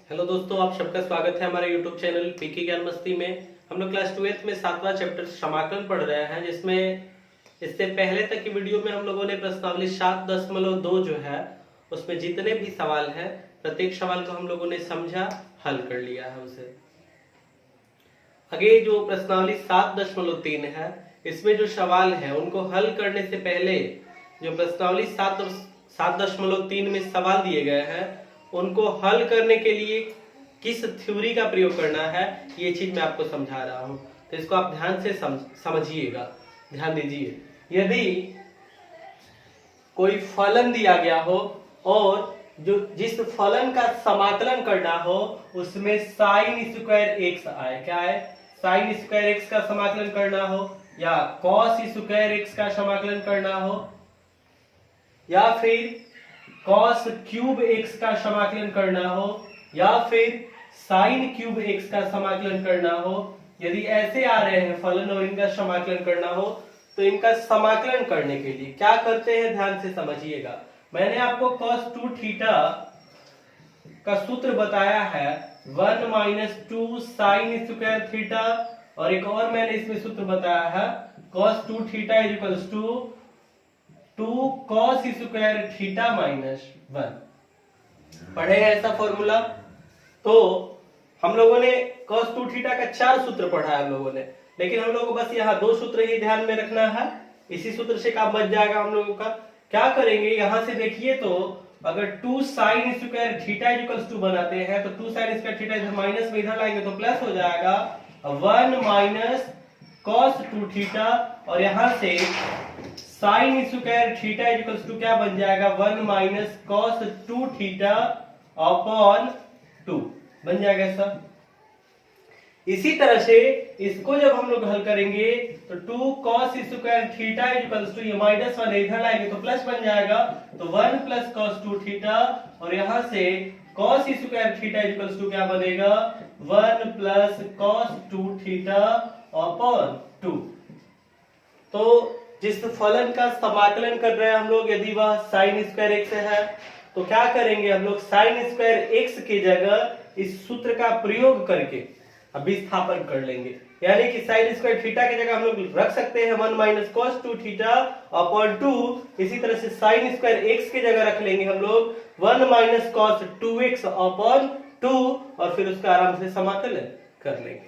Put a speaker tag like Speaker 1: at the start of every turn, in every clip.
Speaker 1: Hello दोस्तों, आप सबका स्वागत है हमारे यूट्यूब चैनल पीके ज्ञान मस्ती में। हम लोग क्लास 12th में 7वां चैप्टर समाकलन पढ़ रहे हैं, जिसमें इससे पहले तक की वीडियो में हम लोगों ने प्रश्नावली 7.2 जो है उसमें जितने भी सवाल हैं प्रत्येक सवाल को हम लोगों ने समझा, हल कर लिया है उसे। आगे जो प्रश्नावली 7.3 है इसमें जो सवाल है उनको हल करने से पहले जो प्रश्नावली 7.3 में सवाल दिए गए हैं उनको हल करने के लिए किस थ्योरी का प्रयोग करना है ये चीज मैं आपको समझा रहा हूं, तो इसको आप ध्यान से समझिएगा, ध्यान दीजिए। यदि कोई फलन दिया गया हो और जो जिस फलन का समाकलन करना हो उसमें साइन स्क्वायर एक्स आए, क्या है, साइन स्क्वायर एक्स का समाकलन करना हो या कॉस स्क्वायर एक्स का समाकलन करना हो या फिर कॉस क्यूब एक्स का समाकलन करना हो या फिर साइन क्यूब एक्स का समाकलन करना हो, यदि ऐसे आ रहे हैं फलन और इनका समाकलन करना हो तो इनका समाकलन करने के लिए क्या करते हैं ध्यान से समझिएगा। मैंने आपको cos 2 थीटा का सूत्र बताया है 1 - 2 साइन स्क्वायर थीटा, और एक और मैंने इसमें सूत्र बताया है cos 2 theta equals to 2 cos square theta -1। पढ़े हैं ऐसा फॉर्मूला? तो हम लोगों ने cos 2 थीटा का 4 सूत्र पढ़ा है हम लोगों ने, लेकिन हम लोगों को बस यहाँ 2 सूत्र ही ध्यान में रखना है। इसी सूत्र से काम बच जाएगा हम लोगों का। क्या करेंगे, यहां से देखिए तो अगर 2 sine square theta equals to बनाते हैं तो 2 साइन स्क्वायर थीटा इधर माइनस में इधर लाएंगे तो प्लस हो जाएगा 1 - cos 2 थीटा, और यहां से sine square theta equals to क्या बन जाएगा 1 - cos 2 थीटा अपॉन 2 बन जाएगा ऐसा। इसी तरह से इसको जब हम लोग हल करेंगे तो 2 cos square theta equals to ये -1 इधर लाएंगे तो प्लस बन जाएगा, तो 1 + cos 2 थीटा, और यहां से cos square theta equals to क्या बनेगा 1 + cos 2 थीटा अपॉन 2। तो जिस फलन का समाकलन कर रहे हैं हम लोग, यदि वह साइन स्क्वायर एक्स है तो क्या करेंगे हम लोग साइन स्क्वायर एक्स की जगह इस सूत्र का प्रयोग करके अभिस्थापन कर लेंगे, यानी कि साइन स्क्वायर थीटा की जगह हम लोग रख सकते हैं 1 - cos 2 थीटा अपॉन 2। इसी तरह से साइन स्क्वायर एक्स की जगह रख लेंगे हम लोग 1 - cos 2x अपॉन 2, और फिर उसका आराम से समाकलन कर लेंगे।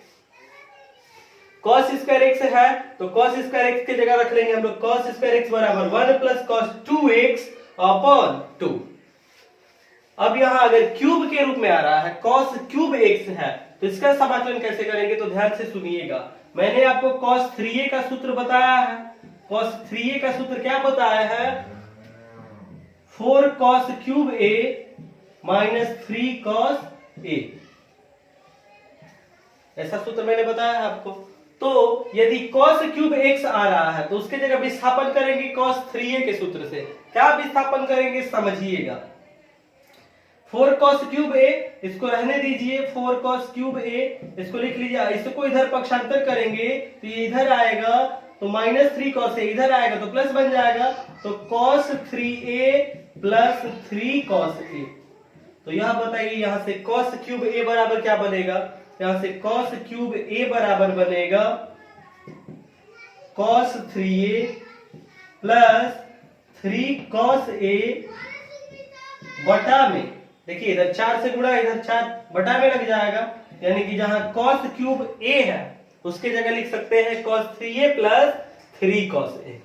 Speaker 1: cos स्क्वायर एक्स है तो cos स्क्वायर एक्स की जगह रख लेंगे हम लोग cos स्क्वायर एक्स बराबर 1 + cos 2x अपॉन 2। अब यहां अगर क्यूब के रूप में आ रहा है cos क्यूब x है तो इसका समाकलन कैसे करेंगे, तो ध्यान से सुनिएगा। मैंने आपको cos 3a का सूत्र बताया है। cos 3a का सूत्र क्या बताया है 4 cos cube a - 3 cos a, ऐसा सूत्र मैंने बताया है आपको। तो यदि cos क्यूब x आ रहा है तो उसके जगह विस्थापन करेंगे cos 3a के सूत्र से। क्या विस्थापन करेंगे समझिएगा। 4 cos क्यूब a इसको रहने दीजिए, 4 cos क्यूब a इसको लिख लीजिए, इसको इधर पक्षांतर करेंगे तो ये इधर आएगा तो -3 cos a, इधर आएगा तो प्लस बन जाएगा, तो cos 3a + 3 cos a। तो यह बताइए यहां से cos क्यूब a बराबर क्या बनेगा, यहां से cos क्यूब a बराबर बनेगा cos 3a + 3 cos a बटा में, देखिए इधर 4 से गुणा इधर 4 बटा में लग जाएगा, यानी कि जहां cos क्यूब a है उसके जगह लिख सकते हैं cos 3a + 3 cos a।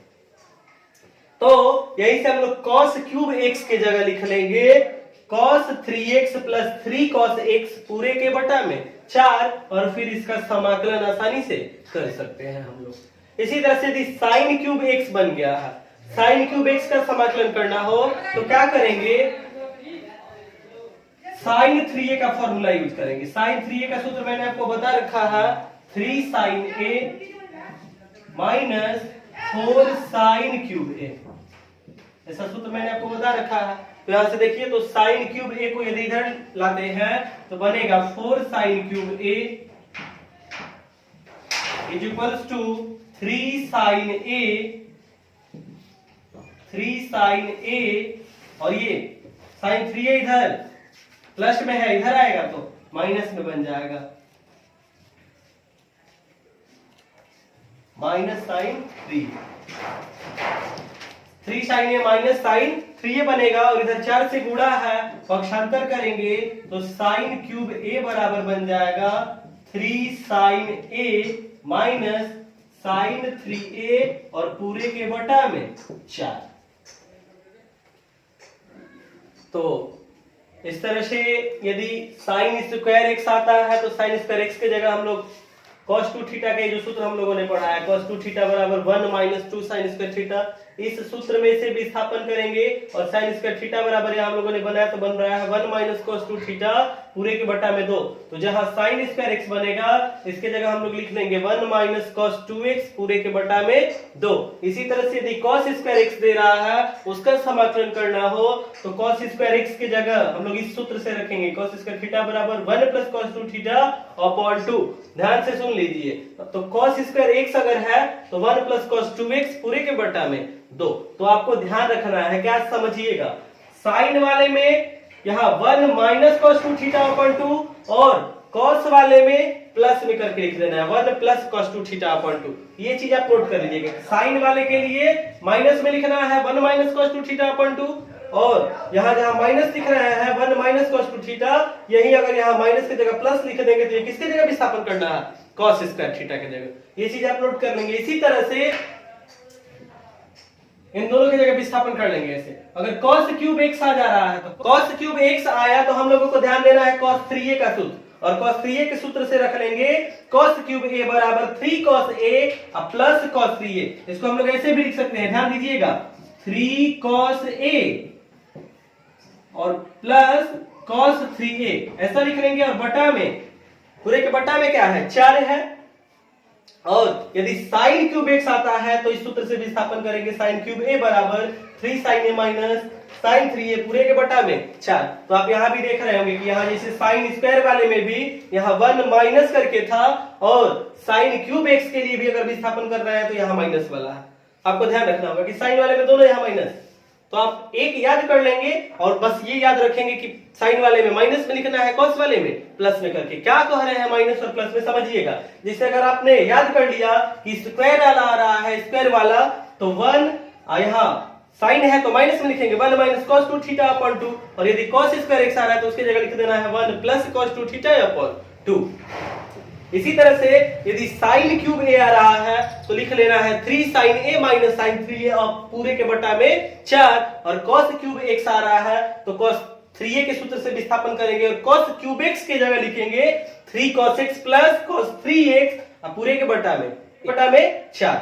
Speaker 1: तो यही से हम लोग cos क्यूब x के जगह लिख लेंगे cos 3x + 3 cos x पूरे के बटा में 4, और फिर इसका समाकलन आसानी से कर सकते हैं हम लोग। इसी तरह से यदि sin क्यूब x बन गया है, sin क्यूब x का समाकलन करना हो तो क्या करेंगे sin 3a का फॉर्मूला यूज करेंगे। sin 3a का सूत्र मैंने आपको बता रखा है 3 sin a - 4 sin cube a, ऐसा सूत्र मैंने आपको बता रखा है। तो यहां से देखिए तो sin क्यूब a को यदि इधर लाते हैं तो बनेगा 4 sin cube a equals to 3 sin a, 3 sin a, और ये sin 3a इधर प्लस में है इधर आएगा तो माइनस में बन जाएगा, माइनस साइन 3 साइन ए माइनस साइन 3 बनेगा, और इधर 4 से गुणा है, पक्षांतर करेंगे तो साइन क्यूब ए बराबर बन जाएगा 3 साइन ए माइनस साइन 3a और पूरे के बटा में 4। तो इस तरह से यदि साइन स्क्वायर एक्स आता है तो साइन स्क्वायर एक्स की जगह हम लोग cos 2 थीटा के जो सूत्र हम लोगों ने पढ़ा है cos 2 थीटा बराबर 1 माइनस 2 साइन स्क्वायर थीटा, इस सूत्र में से विस्थापन करेंगे और साइन स्क्वायर थीटा बराबर हम लोगों ने बनाया तो बन रहा है 1 माइनस cos 2 थीटा पूरे के बटा में 2। तो जहां साइन स्क्वायर एक्स बनेगा इसके जगह हम लोग लिख लेंगे 1 माइनस cos 2x पूरे के बटा में 2। इसी तरह से यदि cos स्क्वायर एक्स दे रहा है उसका समाकलन करना हो तो cos स्क्वायर एक्स की जगह हम लोग इस सूत्र से रखेंगे cos स्क्वायर थीटा बराबर 1 प्लस cos 2 थीटा अपॉन 2। ध्यान से सुन लीजिए, तो cos स्क्वायर एक्स अगर है तो 1 प्लस cos 2x पूरे के बटा में 2। तो आपको ध्यान रखना है, क्या समझिएगा, साइन वाले में यहाँ 1 माइनस cos 2 थीटा अपॉन 2 और cos वाले में प्लस में करके लिख देना है 1 प्लस cos 2 थीटा अपॉन 2। ये चीज आप नोट कर लीजिएगा, साइन वाले के लिए माइनस में लिखना है 1 माइनस cos 2 थीटा अपॉन 2, और यहाँ जहाँ माइनस लिख रहे हैं 1 माइनस cos 2 थीटा, यही अगर यहाँ माइनस की जगह प्लस लिख देंगे तो ये किसकी जगह विस्थापन करना है, cos स्क्वायर थीटा की जगह। ये चीज आप नोट कर लेंगे। इसी तरह से इन दोनों की जगह विस्थापन कर लेंगे ऐसे। अगर cos क्यूब x आ जा रहा है तो cos क्यूब x आया तो हम लोगों को ध्यान देना है cos 3a का सूत्र, और cos 3a के सूत्र से रख लेंगे cos क्यूब a बराबर 3 cos a plus cos 3a। इसको हम लोग ऐसे भी लिख सकते हैं, ध्यान दीजिएगा, 3 cos a और प्लस cos 3a ऐसा लिख लेंगे, और बटा में पूरे के बटा में क्या है 4 है, और यदि साइन क्यूब एक्स आता है तो इस सूत्र से विस्थापन करेंगे साइन क्यूब ए बराबर 3 साइन ए माइनस साइन 3a पूरे के बटा में 4। तो आप यहाँ भी देख रहे होंगे कि यहाँ जैसे साइन स्क्वायर वाले में भी यहाँ 1 माइनस करके था, और साइन क्यूब एक्स के लिए भी अगर विस्थापन कर रहे हैं तो यहाँ माइनस वाला है। आपको ध्यान रखना होगा कि साइन वाले में दोनों यहाँ माइनस, तो आप एक याद कर लेंगे और बस ये याद रखेंगे कि साइन वाले में माइनस में लिखना है, cos वाले में प्लस में करके। क्या कह रहे हैं माइनस और प्लस में समझिएगा। जैसे अगर आपने याद कर लिया कि स्क्वायर वाला आ रहा है स्क्वायर वाला, तो 1 यहाँ साइन है तो माइनस में लिखेंगे 1 माइनस cos 2 थीटा अपॉन 2, और यदि cos स्क्वायर एक्स आ रहा है तो उसकी जगह लिख देना है 1 प्लस cos 2 थीटा अपॉन 2। इसी तरह से यदि साइन क्यूब ए आ रहा है तो लिख लेना है 3 साइन ए माइनस साइन 3a और पूरे के बटा में 4, और cos क्यूब एक्स आ रहा है तो cos 3a के सूत्र से विस्थापन करेंगे और cos क्यूब एक्स की जगह लिखेंगे 3 cos x plus cos 3x पूरे के बटा में 4।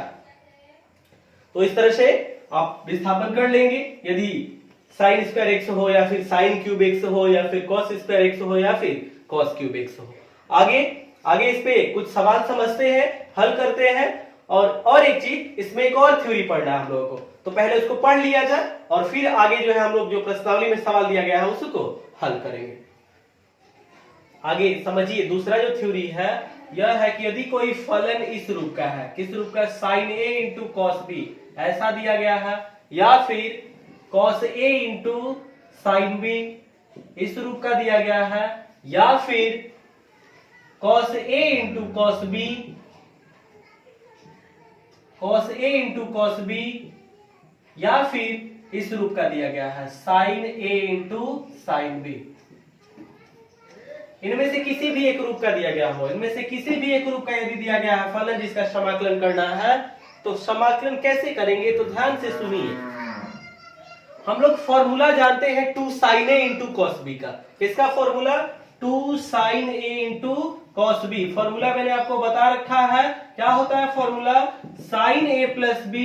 Speaker 1: तो इस तरह से आप विस्थापन कर लेंगे, यदि साइन स्क्वायर एक्स हो या फिर साइन क्यूब एक्स हो या फिर cos स्क्वायर एक्स हो या फिर cos क्यूब एक्स हो। आगे इस पे कुछ सवाल समझते हैं, हल करते हैं, और एक चीज इसमें एक और थ्योरी पढ़ना है हम लोगों को, तो पहले उसको पढ़ लिया जाए और फिर आगे जो है हम लोग जो प्रश्नावली में सवाल दिया गया है उसको हल करेंगे। आगे समझिए, दूसरा जो थ्योरी है यह है कि यदि कोई फलन इस रूप का है, किस रूप का, sine a into cos B ऐसा दिया गया है, या फिर cos a into sine B इस रूप का दिया गया है, या फिर cos a into cos b, cos a into cos b, या फिर इस रूप का दिया गया है sin a into sign b। इनमें से किसी भी एक रूप का दिया गया हो, इनमें से किसी भी एक रूप का यदि दिया गया है फलन जिसका समाकलन करना है, तो समाकलन कैसे करेंगे, तो ध्यान से सुनिए। हम लोग फॉर्मूला जानते हैं 2 sin a into cos b का। किसका formula, 2 sin a into cos b। Formula मैंने आपको बता रखा है, क्या होता है formula, sin a plus b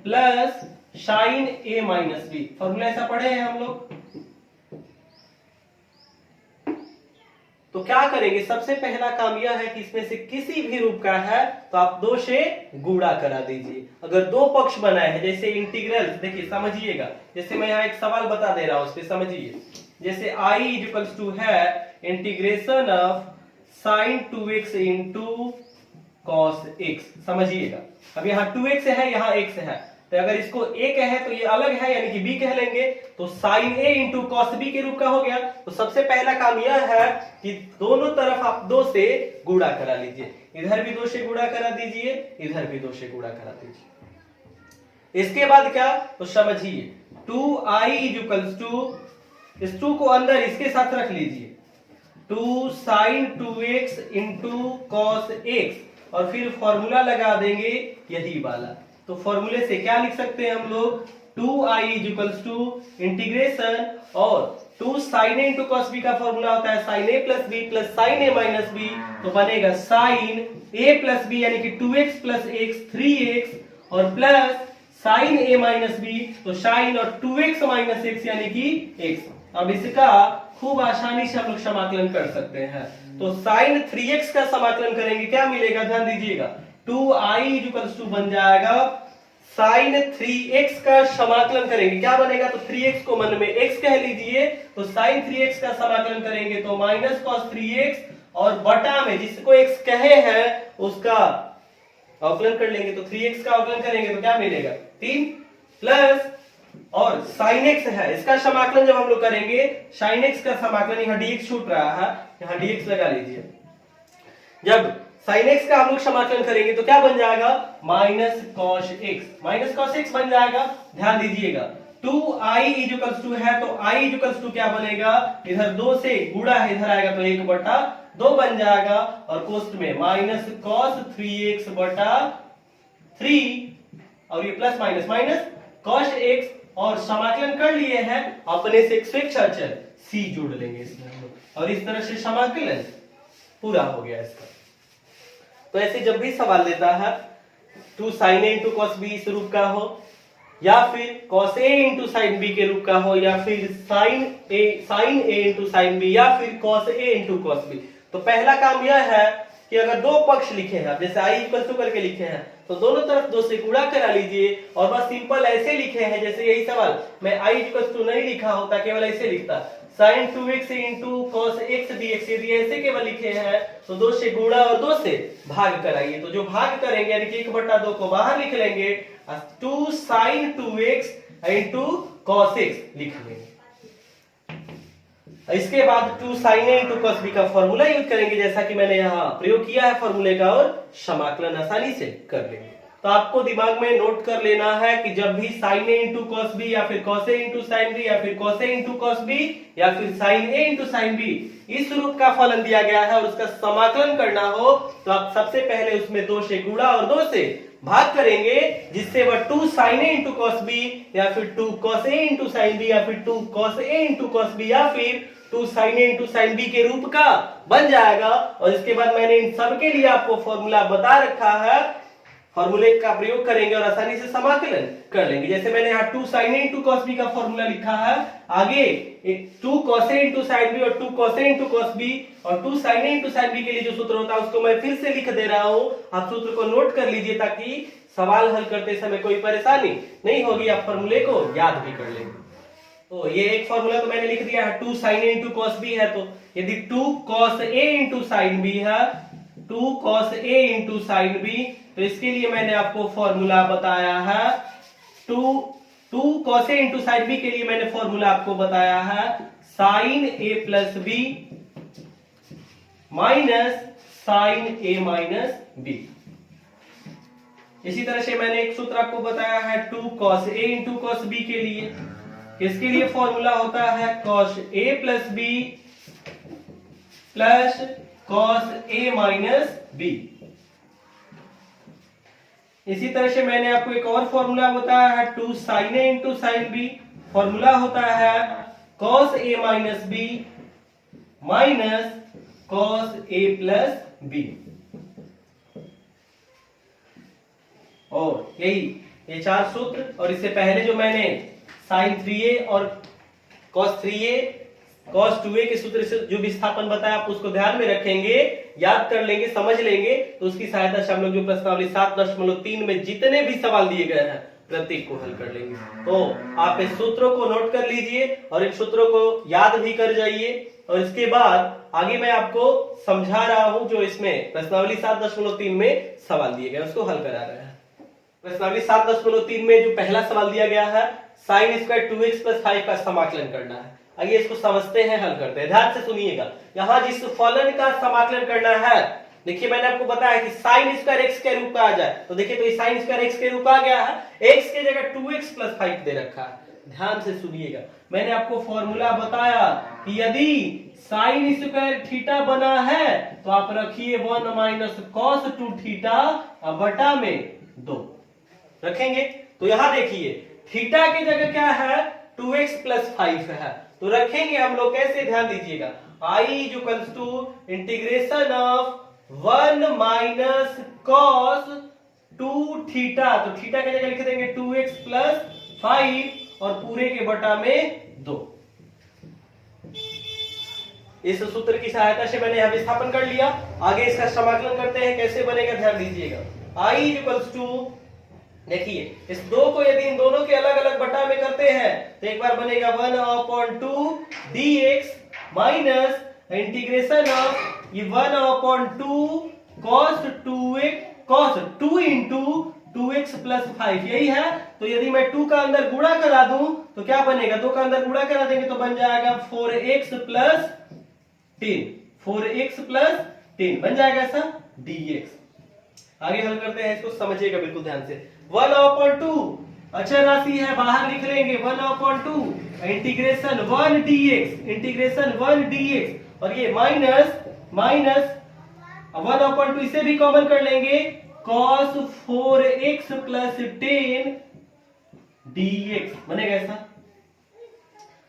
Speaker 1: plus sin a minus b। Formula ऐसा पढ़े हैं हम लोग। तो क्या करेंगे, सबसे पहला काम यह है कि इसमें से किसी भी रूप का है तो आप 2 से गुणा करा दीजिए। अगर 2 पक्ष बनाए हैं, जैसे इंटीग्रल, देखिए समझिएगा, जैसे मैं यहाँ एक सवाल बता दे रहा हूं, उस पर समझिए। जैसे i इक्वल्स टू है integration of sin 2x into cos x। समझिएगा, अब यहाँ 2x है, यहाँ x है, तो तो अगर इसको a कहे तो ये अलग है यानी कि b कह लेंगे, तो sine a into cos b के रूप का हो गया। तो सबसे पहला काम यह है कि दोनों तरफ आप 2 से गुणा करा लीजिए, इधर भी 2 से गुणा करा दीजिए, इधर भी 2 से गुणा करा दीजिए। इसके बाद क्या, तो समझिए 2i इक्वल्स टू, इस 2 को अंदर इसके साथ रख लीजिए, 2 sign 2x into cos x, और फिर फॉर्मूला लगा देंगे यही वाला। तो फॉर्मूले से क्या लिख सकते हैं हम लोग, 2i इक्वल्स टू इंटीग्रेशन, और 2 साइन ए इंटू कॉस बी का फॉर्मूला होता है साइन ए प्लस बी प्लस साइन ए माइनस बी, तो बनेगा साइन ए प्लस बी यानी कि 2x प्लस x 3x, और प्लस साइन ए माइनस बी तो साइन और 2x माइनस x यानी कि x। अब इसका खूब आसानी से हम लोग समाकलन कर सकते हैं। तो साइन 3x का समाकलन करेंगे, क्या मिलेगा, ध्यान दीजिएगा, 2i इक्वल्स टू बन जाएगा साइन 3x का समाकलन करेंगे, क्या बनेगा, तो 3x को मन में x कह लीजिए, तो साइन 3x का समाकलन करेंगे तो माइनस कॉस 3x, और बटा में जिसको x कहे हैं उसका अवकलन कर लेंगे, तो 3x का अवकलन करेंगे तो क्या मिलेगा 3, प्लस और साइन x है, इसका समाकलन जब हम लोग करेंगे, साइन x का समाकलन, यहाँ dx छूट रहा है, यहाँ dx लगा लीजिए, जब साइन x का हम लोग समाकलन करेंगे तो क्या बन जाएगा, माइनस कॉस x बन जाएगा। ध्यान दीजिएगा 2i इक्वल्स टू है, तो i इक्वल्स टू क्या बनेगा, इधर 2 से गुणा है, इधर आएगा तो 1/2 बन जाएगा, और कोष्ठ में माइनस कॉस 3x बटा 3, और ये plus minus minus cos x, और समाकलन कर लिए हैं, अपने से एक स्वेच्छा अचर c जोड़ लेंगे इसमें हम लोग, और इस तरह से समाकलन पूरा हो गया इसका। तो ऐसे जब भी सवाल देता है 2 साइन ए इंटू कॉस बी इस रूप का हो, या फिर cos A into sine B के रूप का हो, या फिर साइन ए इंटू साइन बी, या फिर cos A into cos B, तो पहला काम यह है कि अगर 2 पक्ष लिखे हैं, जैसे i इक्वल टू करके लिखे हैं, तो दोनों तरफ 2 से गुणा करा लीजिए, और बस सिंपल ऐसे लिखे हैं, जैसे यही सवाल मैं i इक्वल टू नहीं लिखा होता, केवल ऐसे लिखता sine 2x into cos x dx, यदि ऐसे केवल लिखे हैं तो 2 से गुणा और 2 से भाग कराइए, तो जो भाग करेंगे यानी कि 1/2 को बाहर लिख लेंगे, 2 sign 2x into cos x लिख लेंगे। इसके बाद 2 साइन ए इंटू कॉस बी का फॉर्मूला यूज करेंगे, जैसा कि मैंने यहाँ प्रयोग किया है फॉर्मूले का, और समाकलन आसानी से कर लेंगे। तो आपको दिमाग में नोट कर लेना है कि जब भी साइन ए इंटू कॉस बी, या फिर cos A into sine B, या फिर cos A into cos B, या फिर साइन ए इंटू साइन बी इस रूप का फलन दिया गया है और उसका समाकलन करना हो, तो आप सबसे पहले उसमें 2 से गुणा और 2 से भाग करेंगे, जिससे वह 2 साइन ए इंटू कॉस बी, या फिर 2 cos A into sine B, या फिर 2 cos A into cos B, या फिर 2 साइन ए इंटू साइन बी के रूप का बन जाएगा। और इसके बाद मैंने इन सब के लिए आपको फॉर्मूला बता रखा है, फॉर्मूले का प्रयोग करेंगे और आसानी से समाकलन कर लेंगे। जैसे मैंने यहाँ 2 साइन ए इंटू कॉस बी का फॉर्मूला लिखा है, आगे 2 cos A into sine B और 2 cos A into cos B और 2 साइन ए इंटू साइन बी के लिए जो सूत्र होता है उसको मैं फिर से लिख दे रहा हूँ, आप सूत्र को नोट कर लीजिए ताकि सवाल हल करते समय कोई परेशानी नहीं होगी, आप फॉर्मूले को याद भी कर लेंगे। तो ये एक फॉर्मूला तो मैंने लिख दिया है, 2 साइन ए इंटू कॉस बी है, तो यदि 2 cos A into sine B है, 2 cos A into sine B, तो इसके लिए मैंने आपको फॉर्मूला बताया है 2 cos A into sine B के लिए मैंने फॉर्मूला आपको बताया है साइन ए प्लस बी माइनस साइन ए माइनस बी। इसी तरह से मैंने एक सूत्र आपको बताया है 2 cos A into cos B के लिए, इसके लिए फॉर्मूला होता है cos A plus B plus cos A minus B. इसी तरह से मैंने आपको एक और फॉर्मूला बताया है 2 साइन ए इंटू साइन बी, फॉर्मूला होता है cos A minus B minus cos A plus B. और यही ये 4 सूत्र, और इससे पहले जो मैंने साइन 3a और कॉस 3a कॉस 2a के सूत्र से जो विस्थापन बताया आप उसको ध्यान में रखेंगे, याद कर लेंगे, समझ लेंगे, तो उसकी सहायता से हम लोग जो प्रश्नावली 7.3 में जितने भी सवाल दिए गए हैं प्रत्येक को हल कर लेंगे। तो आप इस सूत्रों को नोट कर लीजिए और इन सूत्रों को याद भी कर जाइए, और इसके बाद आगे मैं आपको समझा रहा हूं जो इसमें प्रश्नावली 7.3 में सवाल दिए गए उसको हल करा रहे हैं। प्रश्नावली 7.3 में जो पहला सवाल दिया गया है साइन स्क्वायर 2x प्लस 5 का समाकलन करना है। आइए इसको समझते हैं, हल करते हैं। ध्यान से सुनिएगा, यहाँ जिस फलन का समाकलन करना है, देखिए मैंने आपको बताया कि साइन स्क्वायर एक्स के रूप में आ जाए, तो देखिए तो ये साइन स्क्वायर एक्स के रूप आ गया है, एक्स की जगह 2x प्लस 5 दे रखा है। ध्यान से सुनिएगा, मैंने आपको फॉर्मूला बताया कि यदि साइन स्क्वायर थीटा बना है तो आप रखिए 1 माइनस कॉस 2 थीटा बटा में 2 रखेंगे। तो यहां देखिए थीटा की जगह क्या है, 2x प्लस 5 है, तो रखेंगे हम लोग कैसे, ध्यान दीजिएगा, I equals to integration of 1 minus cos 2 theta, तो थीटा की जगह लिख देंगे 2x प्लस 5 और पूरे के बटा में 2। इस सूत्र की सहायता से मैंने यहां विस्थापन कर लिया। आगे इसका समाकलन करते हैं, कैसे बनेगा ध्यान दीजिएगा। I इक्वल्स टू, देखिए इस 2 को यदि इन दोनों के अलग अलग बटा में करते हैं तो एक बार बनेगा 1/2 dx माइनस इंटीग्रेशन ऑफ ये 1/2 cos 2x cos 2 into 2x plus 5 यही है। तो यदि मैं 2 का अंदर गुणा करा दूं तो क्या बनेगा, 2 का अंदर गुणा करा देंगे तो बन जाएगा 4x प्लस 10, 4x प्लस 10 बन जाएगा ऐसा dx। आगे हल करते हैं, इसको समझिएगा बिल्कुल ध्यान से। 1/2 अचर राशि है, बाहर लिख लेंगे 1/2 इंटीग्रेशन 1 dx, इंटीग्रेशन 1 dx और ये माइनस 1/2 इसे भी कॉमन कर लेंगे cos 4x प्लस 10 dx बनेगा ऐसा।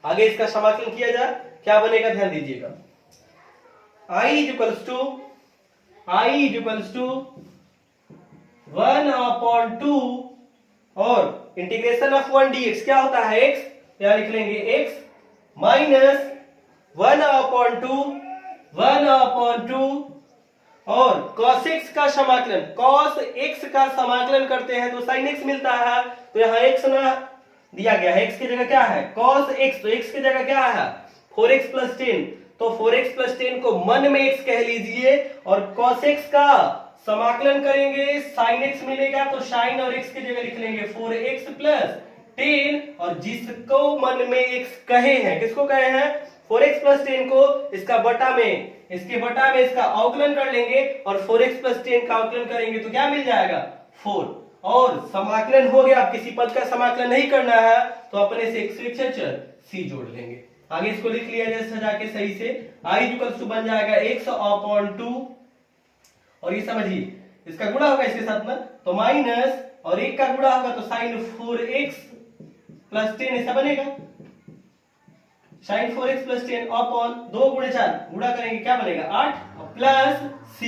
Speaker 1: आगे इसका समाकलन किया जाए, क्या बनेगा ध्यान दीजिएगा। I इक्वल्स टू 1/2 और इंटीग्रेशन ऑफ 1 dx क्या होता है x, यहां लिख लेंगे x माइनस 1/2 और cos x का समाकलन, cos x का समाकलन करते हैं तो sin x मिलता है, तो यहां x ना दिया गया है, x की जगह क्या है cos x, तो x की जगह क्या है 4x प्लस 10, तो 4x प्लस 10 को मन में x कह लीजिए और cos x का समाकलन करेंगे sin x मिलेगा, तो sin और x की जगह लिख लेंगे 4x प्लस 10 और जिसको मन में x कहे हैं, किसको कहे हैं 4x प्लस 10 को इसका बटा में, इसके बटा में इसका अवकलन कर लेंगे और 4x प्लस 10 का अवकलन करेंगे तो क्या मिल जाएगा 4 और समाकलन हो गया। अब किसी पद का समाकलन नहीं करना है तो अपने से एक स्वेच्छा चर c जोड़ लेंगे। आगे इसको लिख लिया जाए सजा के सही से, I इक्वल्स टू बन जाएगा x/2 और ये समझिए इसका गुणा होगा इसके साथ में तो माइनस और 1 का गुणा होगा तो sin 4x प्लस 10 ऐसा बनेगा, sin 4x प्लस 10 अपॉन 2 गुणे 4 गुणा करेंगे क्या बनेगा 8 प्लस c।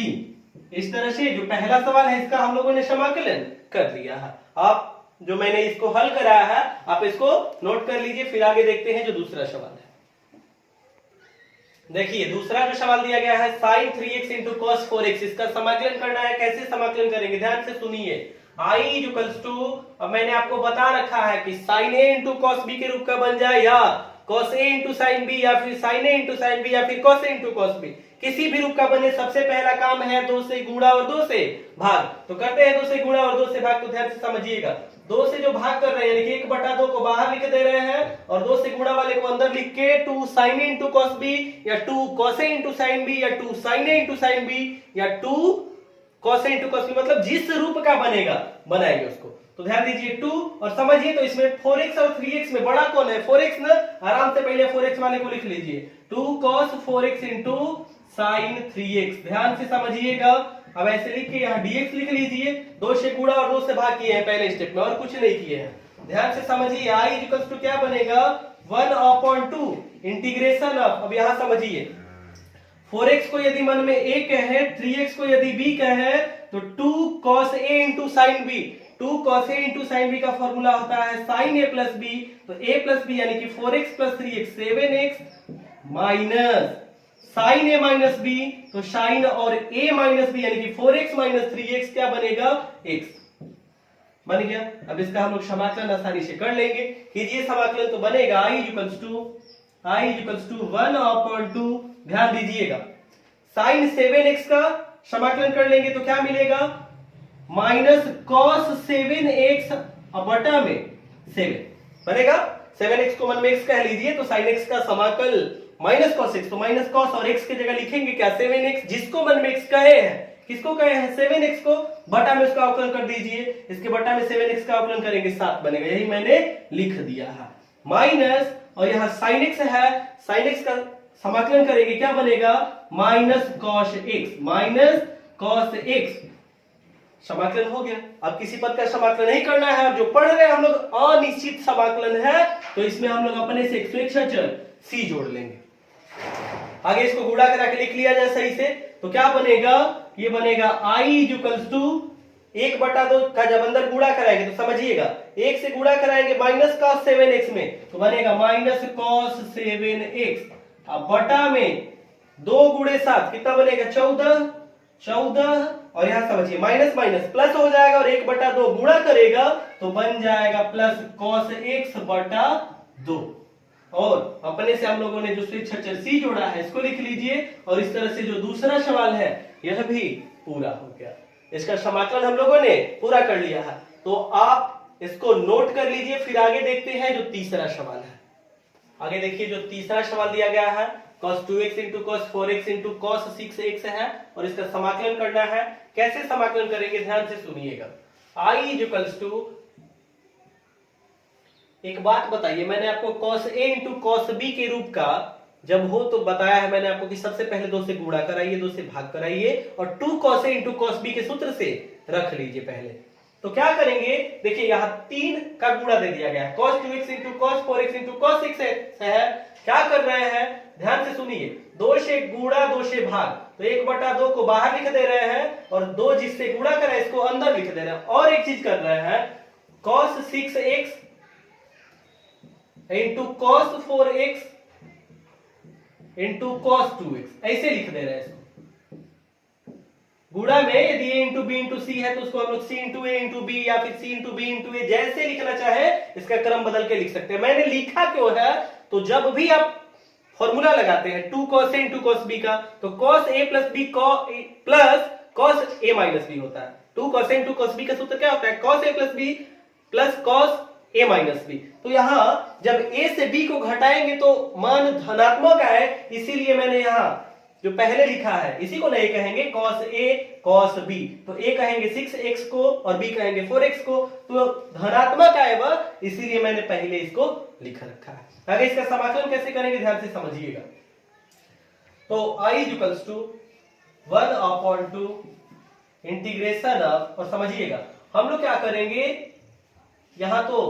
Speaker 1: इस तरह से जो पहला सवाल है इसका हम लोगों ने समाकलन कर लिया है। आप जो मैंने इसको हल कराया है आप इसको नोट कर लीजिए, फिर आगे देखते हैं जो दूसरा सवाल है। देखिए दूसरा जो सवाल दिया गया है sin 3x into cos 4x, इसका समाकलन करना है। कैसे समाकलन करेंगे ध्यान से सुनिए। I इक्वल्स टू, अब मैंने आपको बता रखा है कि sin a into cos b के रूप का बन जाए या cos a into sin b या फिर sin a into sin b या फिर cos a into cos b, किसी भी रूप का बने सबसे पहला काम है 2 से गुणा और 2 से भाग। तो करते हैं 2 से गुणा और 2 से भाग, तो ध्यान से समझिएगा 2 से जो भाग कर रहे हैं यानी कि 1/2 को बाहर लिख दे रहे हैं और 2 से गुणा वाले को अंदर लिख के 2 sin a into cos b या 2 cos a into sin b या 2 sin a into sin b या 2 cos a into cos b, मतलब जिस रूप का बनेगा बनाएंगे उसको। तो ध्यान दीजिए 2 और समझिए तो इसमें 4x और 3x में बड़ा कौन है 4x ना, आराम से पहले 4x वाले को लिख लीजिए 2 cos 4x into sin 3x। ध्यान से समझिएगा, अब ऐसे लिख के यहाँ dx लिख लीजिए, 2 से गुणा और 2 से भाग किए हैं पहले स्टेप में और कुछ नहीं किए हैं। ध्यान से समझिए I इक्वल्स टू क्या बनेगा 1/2 इंटीग्रेशन ऑफ, अब यहां समझिए 4x को यदि मन में a कहे 3x को यदि b कहे तो 2 cos a into sin b, 2 cos a into sin b का फॉर्मूला होता है sin a प्लस b, तो a प्लस b यानी कि 4x plus 3x 7x minus sin a minus b, तो sin और a माइनस b यानी कि 4x माइनस 3x क्या बनेगा x बन गया। अब इसका हम लोग समाकलन आसानी से कर लेंगे, कीजिए समाकलन तो बनेगा I इक्वल्स टू 1/2, ध्यान दीजिएगा sin 7x का समाकलन कर लेंगे तो क्या मिलेगा माइनस कॉस 7x बटा में 7 बनेगा। 7x को मन में x कह लीजिए तो sin x का समाकल माइनस कॉस x, तो माइनस कॉस और x की जगह लिखेंगे क्या 7x, जिसको मन में x कहे हैं, किसको कहे हैं 7x को, बटा में उसका अवकलन कर दीजिए, इसके बटा में 7x का अवकलन करेंगे 7 बनेगा, यही मैंने लिख दिया है। माइनस और यहाँ sin x है, sin x का समाकलन करेंगे क्या बनेगा minus cos x, minus cos x समाकलन हो गया। अब किसी पद का समाकलन नहीं करना है, अब जो पढ़ रहे हैं हम लोग अनिश्चित समाकलन है तो इसमें हम लोग अपने से एक स्वेच्छा चर c जोड़ लेंगे। आगे इसको गुणा करा के लिख लिया जाए सही से, तो क्या बनेगा, ये बनेगा i इक्वल्स टू 1/2 का जब अंदर गुणा कराएंगे तो समझिएगा 1 से गुणा कराएंगे माइनस कॉस 7x में तो बनेगा माइनस कॉस 7x, अब बटा में 2 गुणे 7 कितना बनेगा 14 और यहां समझिए माइनस माइनस प्लस हो जाएगा और 1/2 गुणा करेगा तो बन जाएगा प्लस कॉस x बटा 2। और अपने से हम लोगों ने जो स्वेच्छा चर c जोड़ा है इसको लिख लीजिए और इस तरह से जो दूसरा सवाल है यह भी पूरा हो गया। इसका समाकलन हम लोगों ने पूरा कर लिया है, तो आप इसको नोट कर लीजिए। फिर आगे देखते हैं जो तीसरा सवाल है। आगे देखिए जो तीसरा सवाल दिया गया है cos 2x into cos 4x into cos 6x है और इसका समाकलन करना है। कैसे समाकलन करेंगे ध्यान से सुनिएगा। i इक्वल्स टू, एक बात बताइए, मैंने आपको cos a into cos b के रूप का जब हो तो बताया है मैंने आपको कि सबसे पहले 2 से गुणा कराइए, 2 से भाग कराइए और 2 cos a into cos b के सूत्र से रख लीजिए पहले। तो क्या करेंगे, देखिए यहाँ 3 का गुणा दे दिया गया है, cos 2x into cos 4x into cos 6x है। क्या कर रहे हैं ध्यान से सुनिए, 2 से गुणा 2 से भाग, तो 1/2 को बाहर लिख दे रहे हैं और 2 जिससे गुणा करा इसको अंदर लिख दे रहे हैं। और एक चीज कर रहे हैं cos 6x into cos 4x into cos 2x ऐसे लिख दे रहे हैं इसको। गुणा में यदि a इंटू बी इंटू सी है तो उसको हम लोग c इंटू ए इंटू बी या फिर c इंटू बी इंटू ए जैसे लिखना चाहे इसका क्रम बदल के लिख सकते हैं। मैंने लिखा क्यों है, तो जब भी आप फॉर्मूला लगाते हैं 2 cos a into cos b का तो cos a plus b plus cos a minus b होता है। 2 cos a into cos b का सूत्र क्या होता है cos a plus b plus cos a minus b। तो यहां जब a से b को घटाएंगे तो मान धनात्मक आए, इसीलिए मैंने यहां जो पहले लिखा है इसी को नहीं कहेंगे cos a cos b, तो a कहेंगे 6x को और b कहेंगे 4x को, तो धनात्मक आएगा इसीलिए मैंने पहले इसको लिख रखा है। आगे इसका समाकलन कैसे करेंगे ध्यान से समझिएगा। तो i equals to 1/2 integration of, और समझिएगा हम लोग क्या करेंगे, यहां तो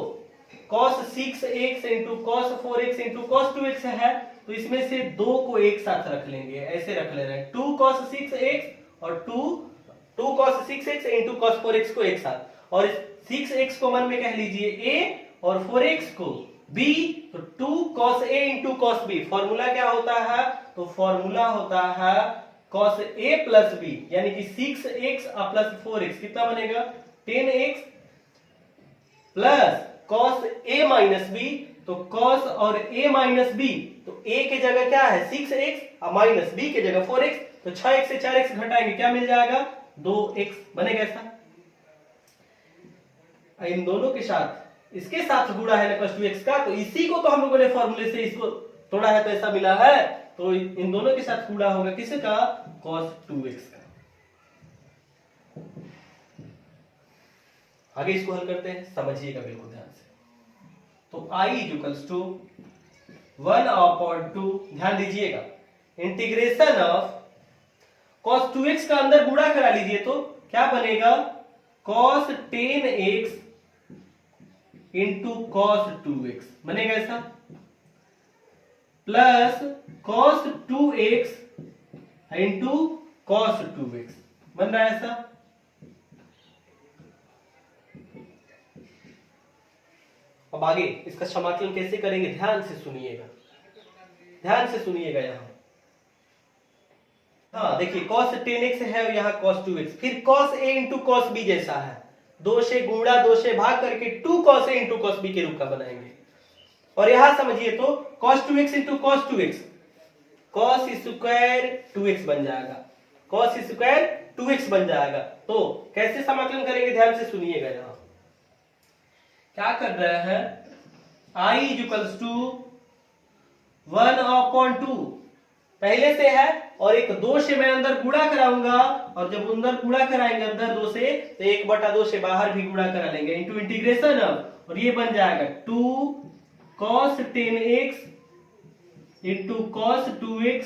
Speaker 1: cos 6x into cos 4x into cos 2x है तो इसमें से 2 को एक साथ रख लेंगे, ऐसे रख ले रहे हैं 2 cos 6x और 2 cos 6x into cos 4x को एक साथ, और 6x को मन में कह लीजिए a और 4x को b, तो 2 cos a into cos b। Formula क्या होता है, तो फॉर्मूला होता है cos a प्लस b, यानी कि 6x प्लस 4x कितना बनेगा 10x plus cos a minus b, तो cos और a माइनस b, तो a के जगह क्या है 6x और माइनस b के जगह 4x, तो 6x से 4x घटाएंगे क्या मिल जाएगा 2x बनेगा ऐसा। इन दोनों के साथ इसके साथ गुणा है ना cos 2x का, तो इसी को तो हम लोगों ने फॉर्मूले से इसको तोड़ा है तो ऐसा मिला है, तो इन दोनों के साथ गुणा होगा किसका cos 2x का। आगे इसको हल करते हैं, समझिएगा बिल्कुल ध्यान से। तो i इक्वल्स टू 1/2, ध्यान दीजिएगा, इंटीग्रेशन ऑफ cos 2x का अंदर गुणा करा लीजिए तो क्या बनेगा cos 10x into cos 2x बनेगा ऐसा, plus cos 2x into cos 2x बन रहा है ऐसा। अब आगे इसका समाकलन कैसे करेंगे ध्यान से सुनिएगा, ध्यान से सुनिएगा। यहां हाँ देखिए cos 10x है और यहाँ cos 2x, फिर cos a into cos b जैसा है, 2 से गुणा 2 से भाग करके 2 cos a into cos b के रूप का बनाएंगे। और यहां समझिए तो cos 2x into cos 2x cos square 2x बन जाएगा, cos स्क्वायर 2x बन जाएगा। तो कैसे समाकलन करेंगे, ध्यान से सुनिएगा। यहाँ क्या कर रहे हैं, i इज इक्वल्स टू 1/2 पहले से है, और एक 2 से मैं अंदर गुणा कराऊंगा, और जब अंदर गुणा कराएंगे अंदर 2 से, तो 1/2 से बाहर भी गुणा करा लेंगे, इंटू इंटीग्रेशन अब, और ये बन जाएगा 2 cos 10x into cos 2x,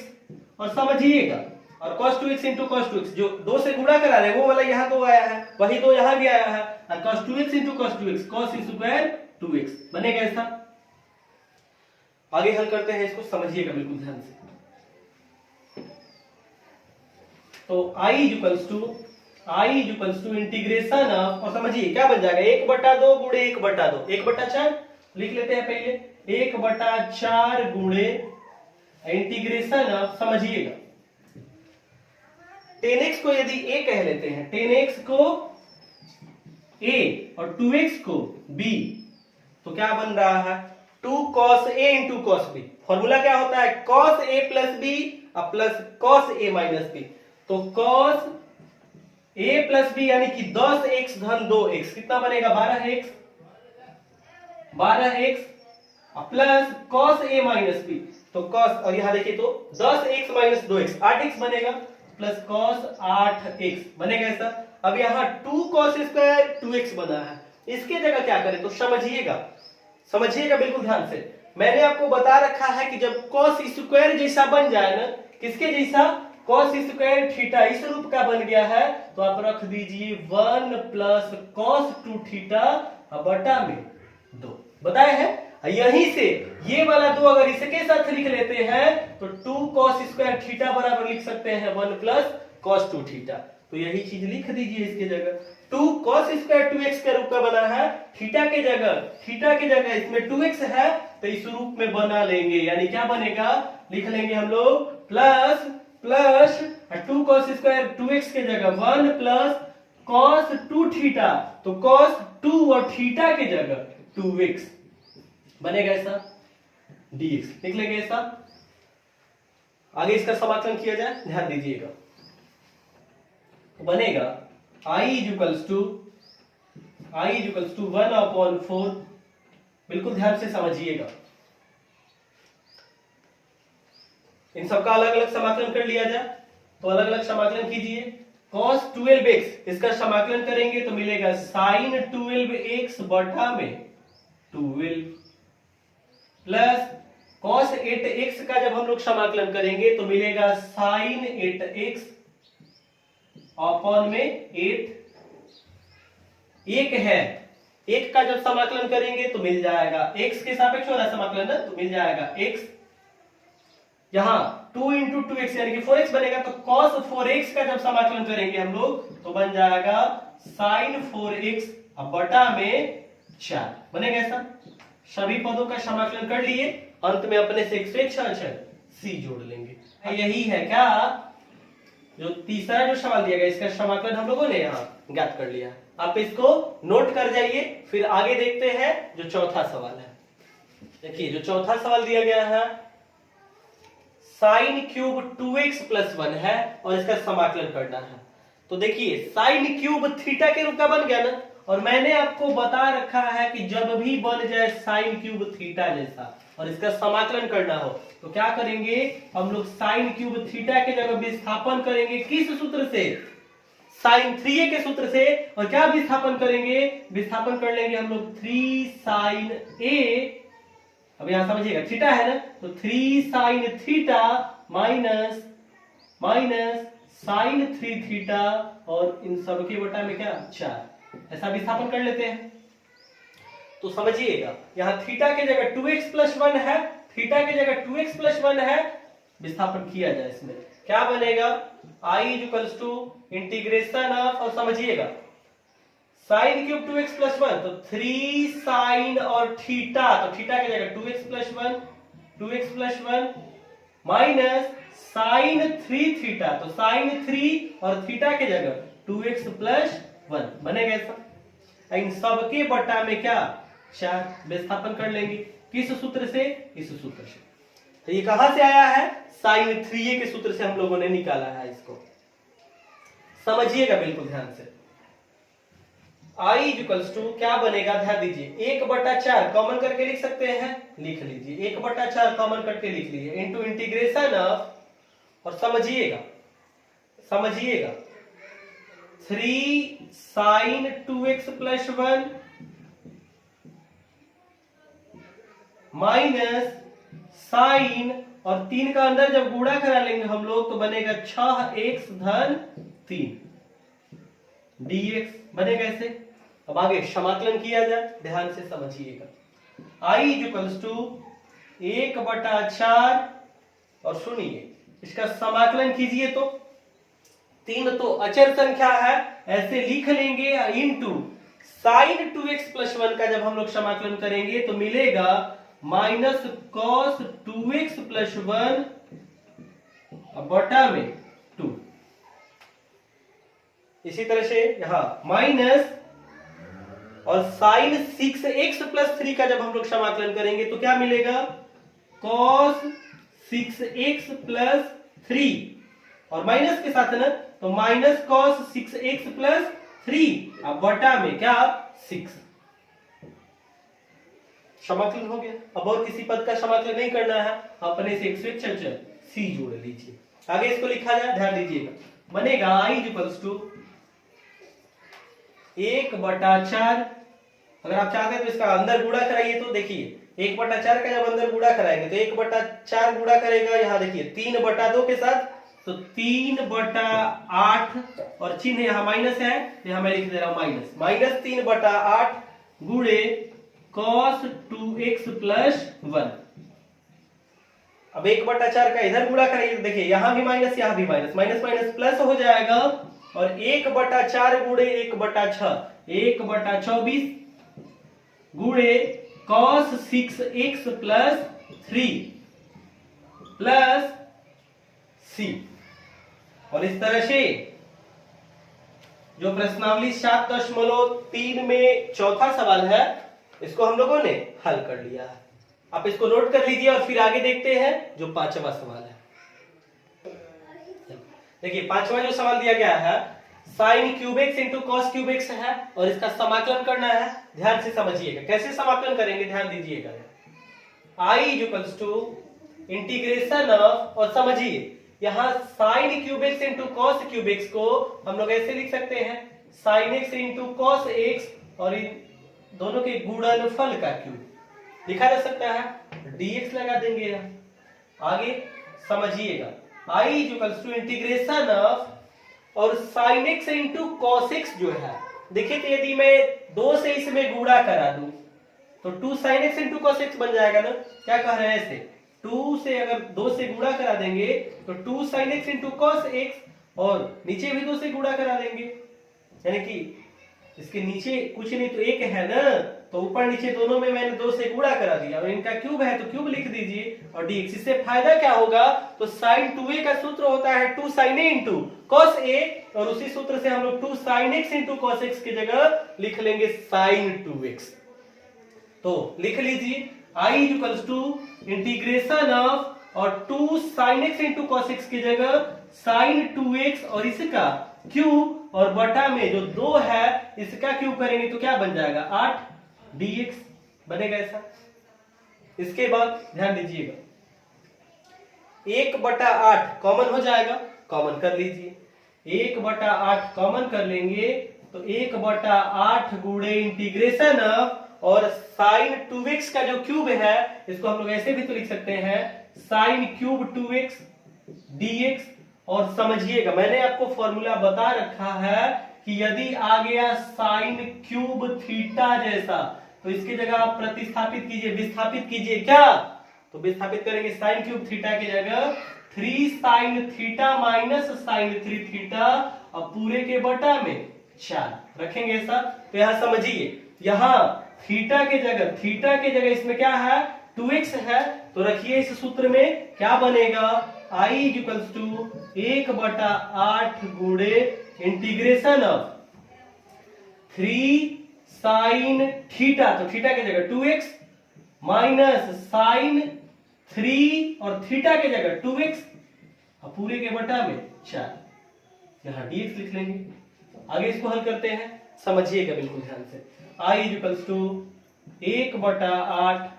Speaker 1: और समझिएगा, और cos 2x into cos 2x जो 2 से गुणा करा रहे हैं वो वाला यहाँ 2 आया है, वही 2 यहाँ भी आया है, और cos 2x into cos 2x cos square 2x बनेगा ऐसा। आगे हल करते हैं इसको, समझिएगा बिल्कुल ध्यान से। तो i equals to integration of, और समझिए क्या बन जाएगा 1/2 गुणे 1/2 1/4 लिख लेते हैं पहले, 1/4 गुणे इंटीग्रेशन ऑफ, समझिएगा 10x को यदि a कह लेते हैं, 10x को a और 2x को b, तो क्या बन रहा है 2 cos a into cos b। Formula क्या होता है, cos a plus b plus cos a minus b। तो cos a प्लस b यानी कि 10x धन 2x कितना बनेगा 12x plus cos a minus b, तो cos, और यहां देखिए तो 10x माइनस 2x 8x बनेगा, प्लस cos 8x बनेगा ऐसा। अब यहाँ 2 cos स्क्वायर 2x बना है, इसके जगह क्या करें, तो समझिएगा बिल्कुल ध्यान से। मैंने आपको बता रखा है कि जब cos स्क्वायर जैसा बन जाए ना, किसके जैसा, cos स्क्वायर थीटा इस रूप का बन गया है, तो आप रख दीजिए 1 प्लस cos 2 थीटा बटा में 2 बताए हैं। यहीं से ये वाला 2 अगर इसके साथ लिख लेते हैं तो 2 cos स्क्वायर थीटा बराबर लिख सकते हैं 1 प्लस cos 2 थीटा। तो यही चीज लिख दीजिए इसके जगह, 2 cos स्क्वायर 2x के रूप में बना है, थीटा के जगह इसमें 2x है, तो इस रूप में बना लेंगे, यानी क्या बनेगा, लिख लेंगे हम लोग प्लस 2 cos स्क्वायर 2x के जगह 1 प्लस cos 2 थीटा, तो cos 2 और थीटा के जगह 2x बनेगा ऐसा, dx लिख लेंगे ऐसा। आगे इसका समाकलन किया जाए, ध्यान दीजिएगा, तो बनेगा i इक्वल्स टू 1/4, बिल्कुल ध्यान से समझिएगा। इन सबका अलग अलग समाकलन कर लिया जाए, तो अलग अलग समाकलन कीजिए। cos 12x इसका समाकलन करेंगे तो मिलेगा sin 12x बटा में 12 प्लस cos 8x का जब हम लोग समाकलन करेंगे तो मिलेगा sin 8x अपॉन में 8, एक है, एक का जब समाकलन करेंगे तो मिल जाएगा x के सापेक्ष हो रहा है समाकलन ना, तो मिल जाएगा x, यहां 2 इंटू 2x यानी कि 4x बनेगा, तो cos 4x का जब समाकलन करेंगे हम लोग तो बन जाएगा sin 4x बटा में 4 बनेगा ऐसा। सभी पदों का समाकलन कर लिए, अंत में अपने से c जोड़ लेंगे। यही है क्या, जो तीसरा जो सवाल दिया गया इसका समाकलन हम लोगों ने यहाँ ज्ञात कर लिया। आप इसको नोट कर जाइए, फिर आगे देखते हैं जो चौथा सवाल है। देखिए जो चौथा सवाल दिया गया है, साइन क्यूब 2x प्लस 1 है और इसका समाकलन करना है। तो देखिए साइन क्यूब थीटा के रूप का बन गया ना, और मैंने आपको बता रखा है कि जब भी बन जाए साइन क्यूब थीटा जैसा और इसका समाकलन करना हो तो क्या करेंगे हम लोग, साइन क्यूब थीटा के जगह विस्थापन करेंगे किस सूत्र से, साइन 3a के सूत्र से, और क्या विस्थापन करेंगे, विस्थापन कर लेंगे हम लोग 3 साइन a, अब यहां समझिएगा थीटा है ना, तो 3 sine theta minus sine 3 theta, और इन सब के बटा में क्या 4, ऐसा विस्थापन कर लेते हैं। तो समझिएगा यहां थीटा के जगह 2x प्लस 1 है, थीटा के जगह 2x प्लस 1 है, विस्थापन किया जाए इसमें क्या बनेगा, i equals to integration of, और समझिएगा साइन क्यूब 2x प्लस 1, तो 3 साइन और थीटा, तो थीटा की जगह 2x plus 1 minus sine 3 theta, तो साइन 3 और थीटा की जगह 2x प्लस 1 बनेगा ऐसा। इन सबके बटा में क्या 4, विस्थापन कर लेंगे किस सूत्र से, इस सूत्र से। तो ये कहां से आया है, साइन 3a के सूत्र से हम लोगों ने निकाला है इसको। समझिएगा बिल्कुल ध्यान से। I इक्वल्स टू क्या बनेगा, ध्यान दीजिए, 1/4 कॉमन करके लिख सकते हैं, लिख लीजिए, 1/4 कॉमन करके लिख लीजिए, इंटू इंटीग्रेशन ऑफ, और समझिएगा 3 sin 2x plus 1 minus sign, और 3 का अंदर जब गुणा करा लेंगे हम लोग तो बनेगा 6x धन 3 dx बनेगा ऐसे। अब आगे समाकलन किया जाए, ध्यान से समझिएगा। I इक्वल्स टू 1/4, और सुनिए इसका समाकलन कीजिए तो 3 तो अचर संख्या है, ऐसे लिख लेंगे, इंटू साइन 2x प्लस 1 का जब हम लोग समाकलन करेंगे तो मिलेगा माइनस कॉस 2x प्लस 1 बटा में 2। इसी तरह से यहां माइनस, और साइन 6x प्लस 3 का जब हम लोग समाकलन करेंगे तो क्या मिलेगा, कॉस 6x प्लस 3, और माइनस के साथ है ना, तो माइनस कॉस 6x प्लस 3 अब बटा में क्या 6। समाकलन हो गया। अब और किसी पद का समाकलन नहीं करना है, अपने से एक चल सी जोड़ लीजिए। आगे इसको लिखा जाए, ध्यान दीजिएगा, बनेगा I इक्वल्स टू 1/4। अगर आप चाहते हैं तो इसका अंदर गुणा कराइए, तो देखिए 1/4 का जब अंदर गुणा कराएंगे तो 1/4 गुणा करेगा, यहाँ देखिए 3/2 के साथ, तो 3/8, और चिन्ह यहाँ माइनस है, यहाँ मैं लिख दे रहा हूं माइनस 3/8 गुणे cos 2x प्लस 1। अब 1/4 का इधर गुणा कराइए, देखिए यहां भी माइनस, यहां भी माइनस, माइनस माइनस प्लस हो जाएगा, और 1/4 गुणे 1/6 1/24 गुणे cos 6x plus 3 plus c। और इस तरह से जो प्रश्नावली 7.3 में चौथा सवाल है, इसको हम लोगों ने हल कर लिया है। आप इसको नोट कर लीजिए और फिर आगे देखते हैं जो 5वां सवाल है। देखिए 5वां जो सवाल दिया गया है, sign cube x into cos cube x है, और इसका समाकलन करना है। ध्यान से समझिएगा कैसे समाकलन करेंगे, ध्यान दीजिएगा। I equals to integration of, और समझिए यहां sine cube x into cos cube x को हम लोग ऐसे लिख सकते हैं, sine x into cos x, और इन दोनों के गुणनफल का क्यूब लिखा जा सकता है, dx लगा देंगे यहां। आगे समझिएगा, I equals to integration of, और sine x into cos x जो है, देखिए तो यदि मैं 2 से इसमें गुणा करा दूं तो 2 sign x into cos x बन जाएगा ना। क्या कह रहे हैं ऐसे, 2 से अगर 2 से गुणा करा देंगे तो 2 sign x into cos x, और नीचे भी 2 से गुणा करा देंगे, यानी कि इसके नीचे कुछ नहीं तो 1 है ना, तो ऊपर नीचे दोनों में मैंने 2 से गुणा करा दिया, और इनका क्यूब है तो क्यूब लिख दीजिए, और dx। इससे फायदा क्या होगा, तो साइन 2a का सूत्र होता है 2 sin a into cos a, और उसी सूत्र से हम लोग 2 sin x into cos x की जगह लिख लेंगे sin 2x। तो लिख लीजिए I equals to integration of, और 2 sin x into cos x की जगह sin 2x, और इसका क्यूब, और बटा में जो 2 है इसका क्यूब करेंगे तो क्या बन जाएगा 8 dx बनेगा ऐसा। इसके बाद ध्यान दीजिएगा 1/8 कॉमन हो जाएगा, कॉमन कर लीजिए, 1/8 कॉमन कर लेंगे तो 1/8 गुणे इंटीग्रेशन ऑफ, और साइन 2x का जो क्यूब है इसको हम लोग ऐसे भी तो लिख सकते हैं, साइन क्यूब 2x dx। और समझिएगा मैंने आपको फॉर्मूला बता रखा है कि यदि आ गया साइन क्यूब थीटा जैसा, तो इसकी जगह आप प्रतिस्थापित कीजिए, विस्थापित कीजिए, क्या तो विस्थापित करेंगे साइन क्यूब थीटा की जगह 3 sine theta minus sine 3 theta, और पूरे के बटा में 4 रखेंगे ऐसा। तो यहां समझिए, यहां थीटा के जगह इसमें क्या है 2x है, तो रखिए इस सूत्र में क्या बनेगा, I इक्वल्स टू 1/8 गुणे इंटीग्रेशन ऑफ 3 साइन थीटा, तो थीटा की जगह 2x माइनस साइन 3 और थीटा की जगह 2x, और पूरे के बटा में 4। यहाँ dx लिख लेंगे। आगे इसको हल करते हैं, समझिएगा बिल्कुल ध्यान से। I इक्वल्स टू 1/8,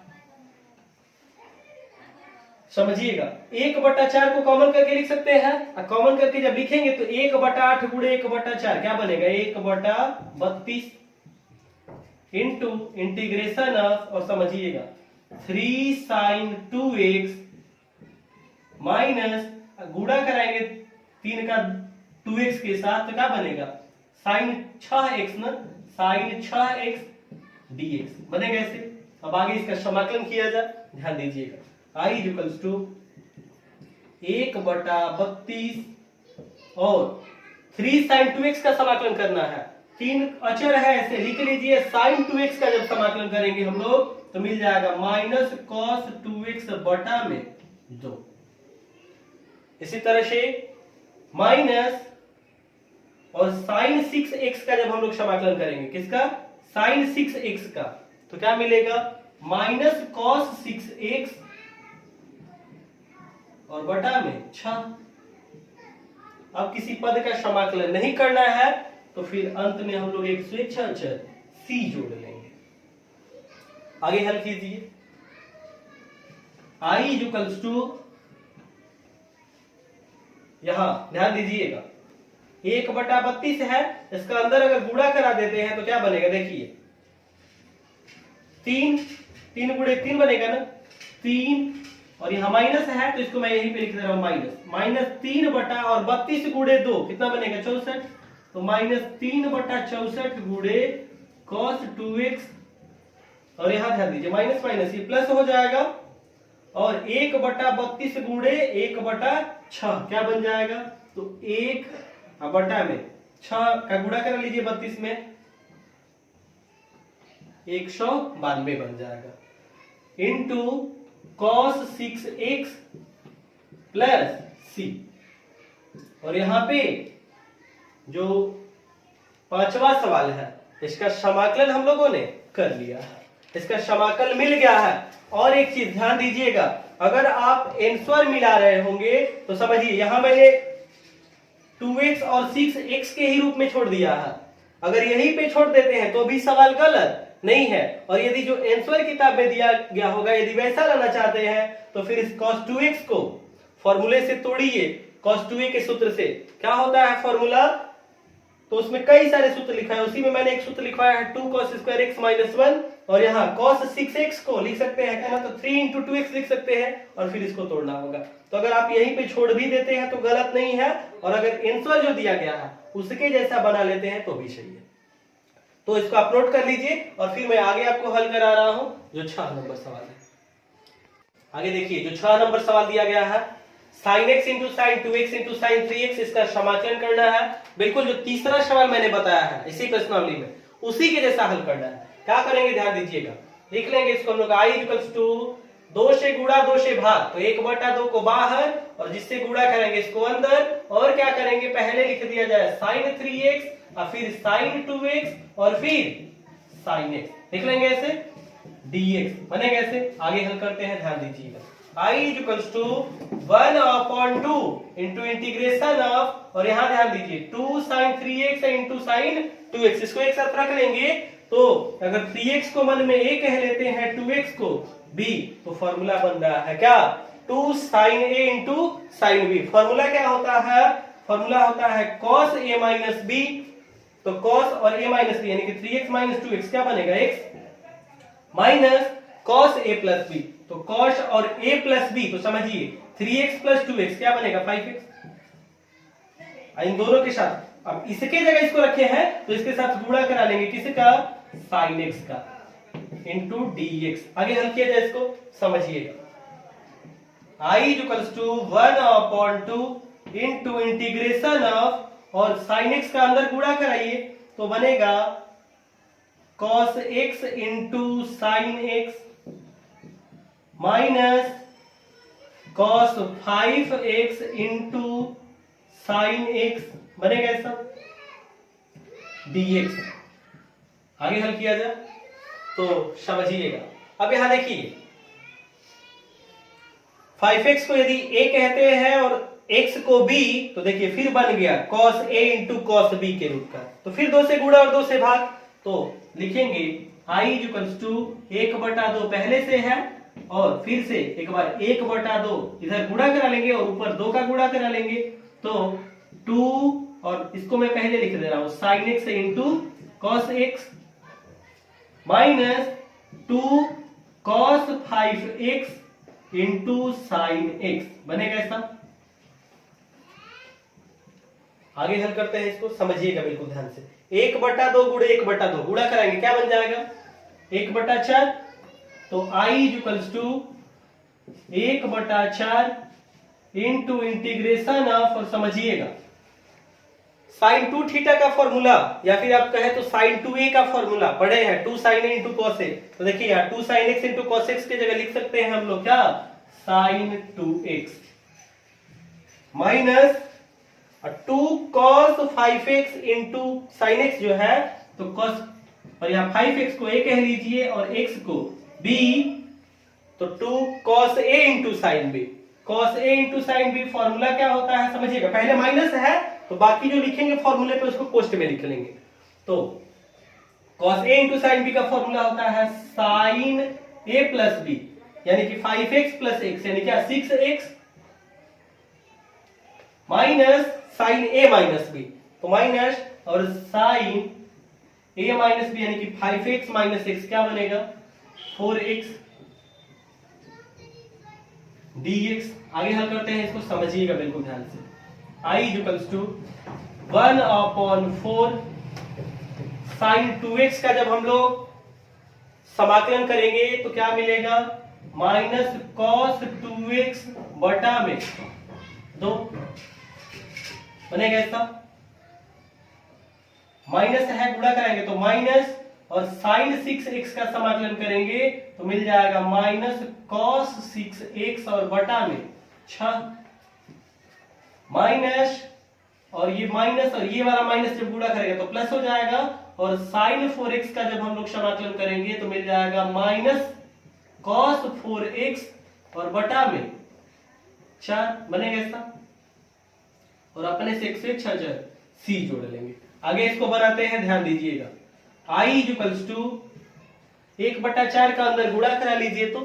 Speaker 1: समझिएगा 1/4 को कॉमन करके लिख सकते हैं। कॉमन करके जब लिखेंगे तो 1/8 गुणे 1/4 क्या बनेगा, 1/32 इंटू इंटीग्रेशन ऑफ, और समझिएगा 3 sin 2x माइनस, गुणा कराएंगे 3 का 2x के साथ तो क्या बनेगा, sin 6x ना, sin 6x dx बनेगा ऐसे। अब आगे इसका समाकलन किया जाए, ध्यान दीजिएगा। I इक्वल्स टू 1/32 और 3 sin 2x का समाकलन करना है। 3 अचर है, ऐसे लिख लीजिए। sin 2x का जब समाकलन करेंगे हम लोग तो मिल जाएगा माइनस cos 2x बटा में 2। इसी तरह से माइनस और sin 6x का जब हम लोग समाकलन करेंगे, किसका, sin 6x का, तो क्या मिलेगा, माइनस cos 6x और बटा में 6। अब किसी पद का समाकलन नहीं करना है तो फिर अंत में हम लोग एक स्वेच्छा अचर c जोड़ लेंगे। आगे हल कीजिए। I इक्वल्स टू, यहां ध्यान दीजिएगा 1/32 है, इसका अंदर अगर गुणा करा देते हैं तो क्या बनेगा, देखिए 3 गुणे 3 बनेगा ना, 3, और यहाँ माइनस है तो इसको मैं यहीं पे लिख दे रहा हूं माइनस 3 बटा और 32 गुणे 2 कितना बनेगा, 64, तो माइनस 3/64 गुणे cos 2x, और यहाँ ध्यान दीजिए माइनस माइनस ये प्लस हो जाएगा, और 1/32 गुणे 1/6 क्या बन जाएगा, तो 1 बटा में 6 का गुणा कर लीजिए 32 में, 192 बन जाएगा, into cos 6x plus c। और यहां पे जो 5वां सवाल है इसका समाकलन हम लोगों ने कर लिया है, इसका समाकलन मिल गया है। और एक चीज ध्यान दीजिएगा, अगर आप आंसर मिला रहे होंगे तो समझिए यहां मैंने 2x और 6x के ही रूप में छोड़ दिया है, अगर यहीं पे छोड़ देते हैं तो भी सवाल गलत नहीं है। और यदि जो आंसर किताब में दिया गया होगा यदि वैसा लाना चाहते हैं तो फिर इस cos 2x को फॉर्मूले से तोड़िए, cos 2a के सूत्र से क्या होता है फॉर्मूला, तो उसमें कई सारे सूत्र लिखा है, उसी में मैंने एक सूत्र लिखवाया है 2 cos स्क्वायर x माइनस 1, और यहाँ cos 6x को लिख सकते हैं क्या, तो 3 इंटू 2x लिख सकते हैं, और फिर इसको तोड़ना होगा। तो अगर आप यहीं पे छोड़ भी देते हैं तो गलत नहीं है, और अगर आंसर जो दिया गया है उसके जैसा बना लेते हैं तो भी सही है। तो इसको अपलोड कर लीजिए और फिर मैं आगे आपको हल करा रहा हूं जो 6 नंबर सवाल है। आगे देखिए जो 6 नंबर सवाल दिया गया है, sin x into sine 2x into sine 3x, इसका समाकलन करना है। बिल्कुल जो तीसरा सवाल मैंने बताया है इसी प्रश्नावली में उसी के जैसा हल करना है। क्या करेंगे ध्यान दीजिएगा, लिख लेंगे इसको हम लोग I इक्वल्स टू 2 से गुणा 2 से भाग, तो 1/2 को बाहर और जिससे गुणा करेंगे इसको अंदर, और क्या करेंगे पहले लिख दिया जाए sin 3x और फिर sin 2x और फिर sin x लिख लेंगे ऐसे, dx बनेगा ऐसे। आगे हल करते हैं, ध्यान दीजिएगा। I equals to 1/2 into integration of, और यहां ध्यान दीजिए 2 sin 3x into sin 2x, इसको एक साथ रख लेंगे तो अगर 3x को मन में a कह लेते हैं 2x को b, तो फॉर्मूला बन रहा है क्या, 2 sin a into sin b। Formula क्या होता है, फॉर्मूला होता है cos a माइनस b, तो cos और a माइनस b यानी कि 3x माइनस 2x क्या बनेगा, x minus cos a plus b, तो cos और a प्लस b, तो समझिए 3x प्लस 2x क्या बनेगा 5x। इन दोनों के साथ अब इसके जगह इसको रखे हैं तो इसके साथ गुणा करा लेंगे, किसका, sin x का इंटू dx। आगे हल किया जाए इसको, समझिएगा। I equals to 1/2 into integration of, और sin x का अंदर गुणा कराइए तो बनेगा cos x into sin x minus cos 5x into sin x बनेगा ऐसा dx। आगे हल किया जाए तो समझिएगा। अब यहां देखिए 5x को यदि a कहते हैं और x को b, तो देखिए फिर बन गया cos a into cos b के रूप का। तो फिर 2 से गुणा और 2 से भाग, तो लिखेंगे i इक्वल्स टू 1/2 पहले से है, और फिर से एक बार 1/2 इधर गुणा करा लेंगे और ऊपर 2 का गुणा करा लेंगे, तो 2, और इसको मैं पहले लिख दे रहा हूं sin x into cos x minus 2 cos 5x into sin x बनेगा ऐसा। आगे हल करते हैं इसको, समझिएगा बिल्कुल ध्यान से। 1/2 गुणे 1/2 गुणा कराएंगे, क्या बन जाएगा 1/4, तो i equals to 1/4 into integration of, और समझिएगा sin 2 थीटा का फॉर्मूला, या फिर आप कहे तो sin 2a का फॉर्मूला पढ़े हैं, 2 sin a into cos a। तो देखिए यार 2 sin x into cos x की जगह लिख सकते हैं हम लोग क्या sin 2x minus 2 cos 5x into sin x जो है, तो cos, और यहाँ 5x को a कह लीजिए और x को b, तो 2 cos a into sin b। cos a into sin b formula क्या होता है समझिएगा, पहले माइनस है तो बाकी जो लिखेंगे फॉर्मूले पे उसको पोस्ट में लिख लेंगे। तो cos a into sin b का फॉर्मूला होता है sin a प्लस b, यानी कि 5x प्लस x, यानी क्या 6x minus sin a minus b, तो माइनस और sin a माइनस b यानी कि 5x माइनस x क्या बनेगा 4x dx। आगे हल करते हैं इसको, समझिएगा बिल्कुल ध्यान से। i equals to 1/4 sin 2x का जब हम लोग समाकलन करेंगे तो क्या मिलेगा माइनस cos 2x बटा में 2 बनेगा ऐसा। माइनस है गुणा कराएंगे तो माइनस, और sin 6x का समाकलन करेंगे तो मिल जाएगा माइनस cos 6x और बटा में 6 माइनस, और ये माइनस और ये वाला माइनस जब गुणा करेंगे तो प्लस हो जाएगा, और sin 4x का जब हम लोग समाकलन करेंगे तो मिल जाएगा माइनस cos 4x और बटा में 4 बनेगा ऐसा। और अपने से x c जोड़ लेंगे। आगे इसको बनाते हैं, ध्यान दीजिएगा। i इक्वल्स टू 1/4 का अंदर गुणा करा लीजिए, तो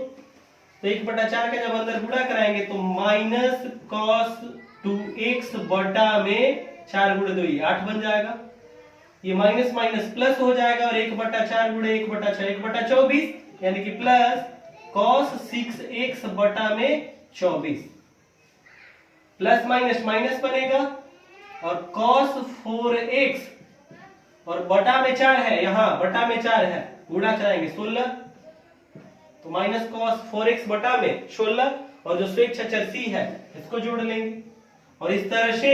Speaker 1: 1/4 का जब अंदर गुणा कराएंगे तो माइनस cos 2x बटा में 4 गुणे 2 8 बन जाएगा। ये माइनस माइनस प्लस हो जाएगा, और 1/4 गुणे 1/4 1/24, यानी कि प्लस cos 6x बटा में 24, प्लस माइनस माइनस बनेगा, और cos 4x और बटा में 4 है, यहां बटा में 4 है, गुणा कराएंगे 16, तो माइनस cos 4x बटा में 16, और जो स्वेच्छाचार c है इसको जोड़ लेंगे। और इस तरह से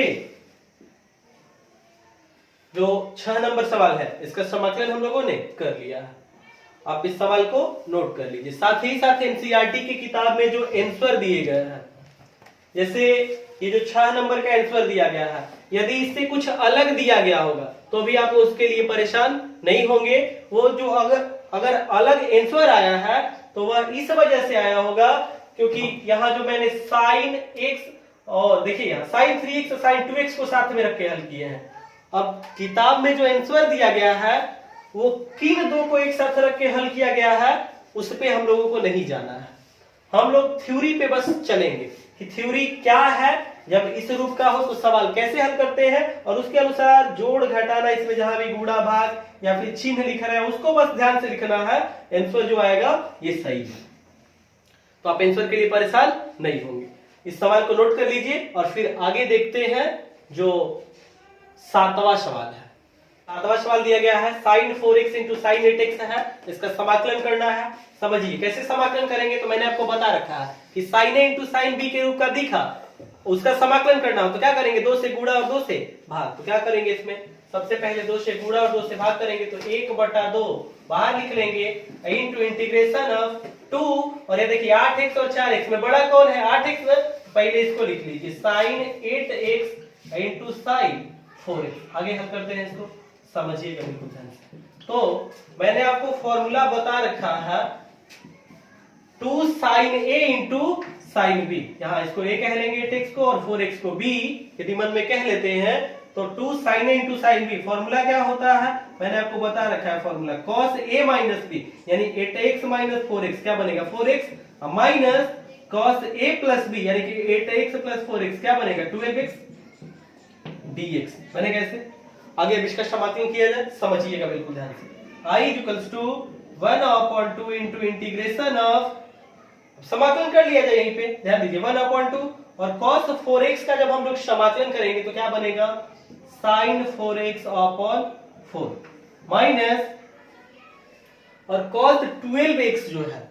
Speaker 1: जो 6 नंबर सवाल है इसका समाकलन हम लोगों ने कर लिया है। आप इस सवाल को नोट कर लीजिए। साथ ही साथ एनसीईआरटी की किताब में जो आंसर दिए गए हैं, जैसे ये जो 6 नंबर का आंसर दिया गया है, यदि इससे कुछ अलग दिया गया होगा तो भी आप उसके लिए परेशान नहीं होंगे। वो जो अगर अलग आंसर आया है तो वह इस वजह से आया होगा क्योंकि यहाँ जो मैंने sin x और देखिए यहाँ sin 3x और sin 2x को साथ में रख के हल किए हैं। अब किताब में जो आंसर दिया गया है वो किन दो को एक साथ रख के हल किया गया है उस पे हम लोगों को नहीं जाना है। हम लोग थ्योरी पे बस चलेंगे कि थ्योरी क्या है, जब इस रूप का हो तो सवाल कैसे हल करते हैं, और उसके अनुसार जोड़ घटाना, इसमें जहां भी गुणा भाग या फिर चिन्ह लिख रहे हैं उसको बस ध्यान से लिखना है। आंसर जो आएगा ये सही है, तो आप आंसर के लिए परेशान नहीं होंगे। इस सवाल को नोट कर लीजिए और फिर आगे देखते हैं जो 7वां सवाल है। 7वां सवाल दिया गया है sin 4x into sin 8x है, इसका समाकलन करना है। समझिए कैसे समाकलन करेंगे, तो मैंने आपको बता रखा है कि sin a into sin b के रूप का दिखा, उसका समाकलन करना हो तो क्या करेंगे, 2 से गुणा और 2 से भाग। तो क्या करेंगे, इसमें सबसे पहले 2 से गुणा और 2 से भाग करेंगे तो 1/2 बाहर लिख लेंगे इंटू इंटीग्रेशन ऑफ 2, और ये देखिए 8x और 4x में बड़ा कौन है 8x में, पहले इसको लिख लीजिए sin 8x into sin 4x। आगे हम करते हैं इसको, समझिएगा बिल्कुल ध्यान से। तो मैंने आपको फॉर्मूला बता रखा है 2 sin a into sine B, यहाँ इसको ए कह लेंगे 8x को और 4x को b, यदि मन में कह लेते हैं तो 2 sin a into sine B. Formula क्या होता है, मैंने आपको बता रखा है formula, cos a minus B यानी 8x माइनस 4x क्या बनेगा 4x minus cos a plus B यानी कि 8x प्लस 4x क्या बनेगा 12x dx। बनेगा ऐसे। आगे अब इसका समाकलन किया जाए, समझिएगा बिल्कुल ध्यान से। I equals to 1/2 into integration of, समाकलन कर लिया जाए यहीं पे, ध्यान दीजिए 1/2 और cos 4x का जब हम लोग समाकलन करेंगे तो क्या बनेगा sin 4x अपॉन 4 माइनस और cos 12x जो है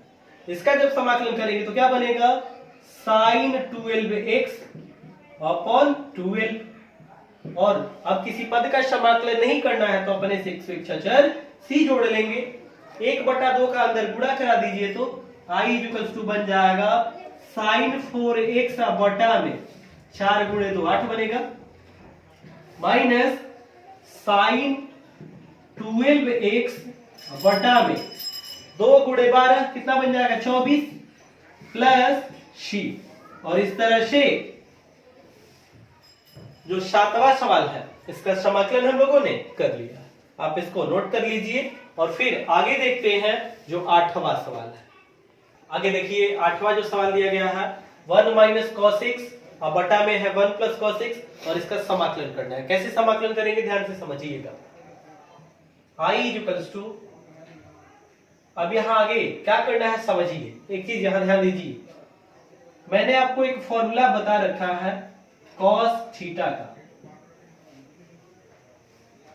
Speaker 1: इसका जब समाकलन करेंगे तो क्या बनेगा sin 12x अपॉन 12। और अब किसी पद का समाकलन नहीं करना है तो अपने से एक सी जोड़ लेंगे, 1/2 का अंदर गुणा करा दीजिए तो I इक्वल्स टू बन जाएगा sin 4x बटा में 4 गुणे 2 8 बनेगा माइनस sin 12x बटा में 2 गुणे 12 कितना बन जाएगा 24 प्लस सी। और इस तरह से जो 7वां सवाल है इसका समाकलन हम लोगों ने कर लिया, आप इसको नोट कर लीजिए। और फिर आगे देखते हैं जो 8वां सवाल है। आगे देखिए 8वां जो सवाल दिया गया है 1 माइनस कॉस एक्स और बटा में है 1 प्लस कॉस एक्स और इसका समाकलन करना है। कैसे समाकलन करेंगे ध्यान से समझिएगा। I इक्वल्स टू, अब यहां आगे क्या करना है समझिए, एक चीज यहां ध्यान दीजिए, मैंने आपको एक फॉर्मूला बता रखा है कॉस थीटा का,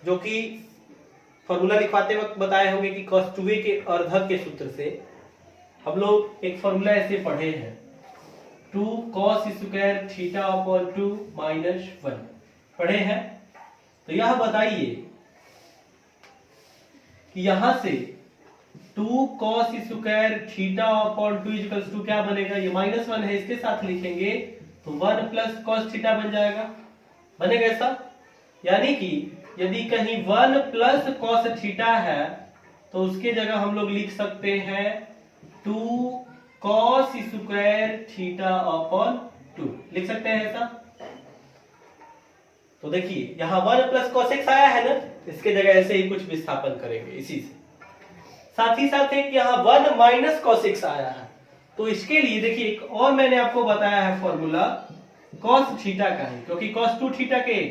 Speaker 1: जो कि फॉर्मूला लिखवाते वक्त बताए होंगे कि cos 2a के अर्धक के सूत्र से हम लोग एक फॉर्मूला ऐसे पढ़े हैं 2 cos square theta upon 2 minus 1 पढ़े हैं। तो यह बताइए कि यहां से 2 cos square theta upon 2 equals to क्या बनेगा, ये -1 है इसके साथ लिखेंगे तो 1 प्लस cos थीटा बन जाएगा, बनेगा ऐसा। यानी कि यदि कहीं 1 प्लस cos थीटा है तो उसके जगह हम लोग लिख सकते हैं 2 cos स्क्वायर थीटा अपॉन 2 लिख सकते हैं ऐसा। तो देखिए यहां 1 प्लस cos x आया है ना, इसके जगह ऐसे ही कुछ विस्थापन करेंगे इसी से। साथ ही साथ एक यहाँ 1 माइनस cos x आया है तो इसके लिए देखिए एक और मैंने आपको बताया है फॉर्मूला cos थीटा का है, क्योंकि cos 2 थीटा के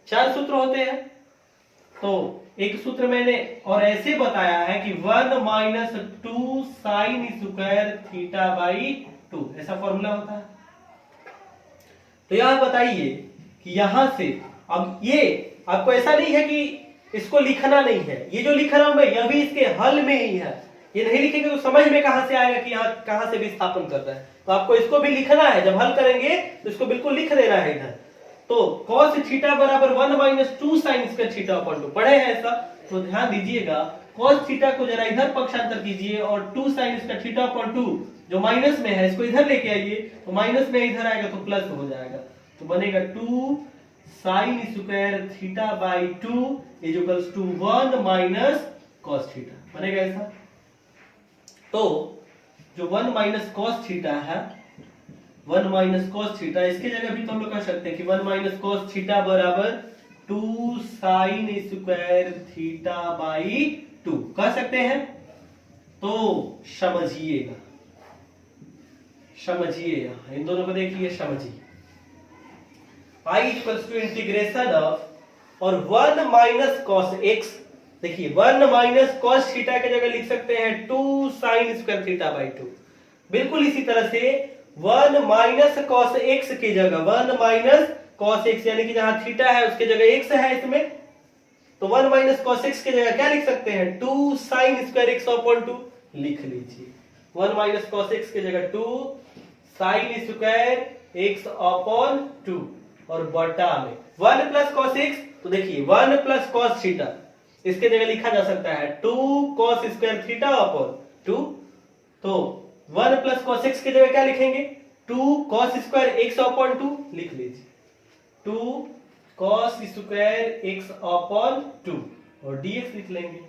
Speaker 1: 4 सूत्र होते हैं। तो एक सूत्र मैंने और ऐसे बताया है कि 1 minus 2 sine square theta by 2 ऐसा फॉर्मूला होता है। तो यहां बताइए कि यहां से अब ये आपको ऐसा नहीं है कि इसको लिखना नहीं है, ये जो लिख रहा हूं मैं यह भी इसके हल में ही है, ये नहीं लिखेंगे तो समझ में कहां से आएगा कि यहाँ कहां से विस्थापन कर रहा है। तो आपको इसको भी लिखना है, जब हल करेंगे तो इसको बिल्कुल लिख देना है इधर। तो cos थीटा बराबर 1 minus 2 sine square theta upon 2 पढ़े हैं ऐसा। तो ध्यान दीजिएगा cos थीटा को जरा इधर पक्षांतर कीजिए और 2 साइन स्क्वायर थीटा अपॉन 2 जो माइनस में है इसको इधर लेके आइए, तो माइनस में इधर आएगा तो प्लस हो जाएगा, तो बनेगा 2 sine square theta by 2 is equals to 1 minus cos theta, बनेगा ऐसा। तो जो 1 माइनस cos थीटा है 1 माइनस cos थीटा, इसके जगह भी तो हम लोग कह सकते हैं कि 1 माइनस cos थीटा बराबर 2 साइन स्क्वायर थीटा बाई 2 कह सकते हैं। तो समझिएगा, इन दोनों को देखिए समझिए। I equals to integration of और 1 माइनस cos x, देखिए 1 माइनस cos थीटा के जगह लिख सकते हैं 2 साइन स्क्वायर थीटा बाई 2। बिल्कुल इसी तरह से 1 माइनस cos x की जगह 1 माइनस cos x यानी कि जहां थीटा है उसके जगह x है इसमें, तो 1 माइनस cos x की जगह क्या लिख सकते हैं 2 साइन स्क्वायर x अपॉन 2 लिख लीजिए। 1 माइनस cos x की जगह 2 साइन स्क्वायर x अपॉन 2 और बटा में 1 प्लस cos x, तो देखिए 1 प्लस cos थीटा इसके जगह लिखा जा सकता है 2 cos स्क्वायर थीटा अपॉन 2। तो 1 प्लस cos x की जगह क्या लिखेंगे 2 cos स्क्वायर x अपॉन 2 लिख लीजिए, 2 cos स्क्वायर x अपॉन 2 और dx लिख लेंगे।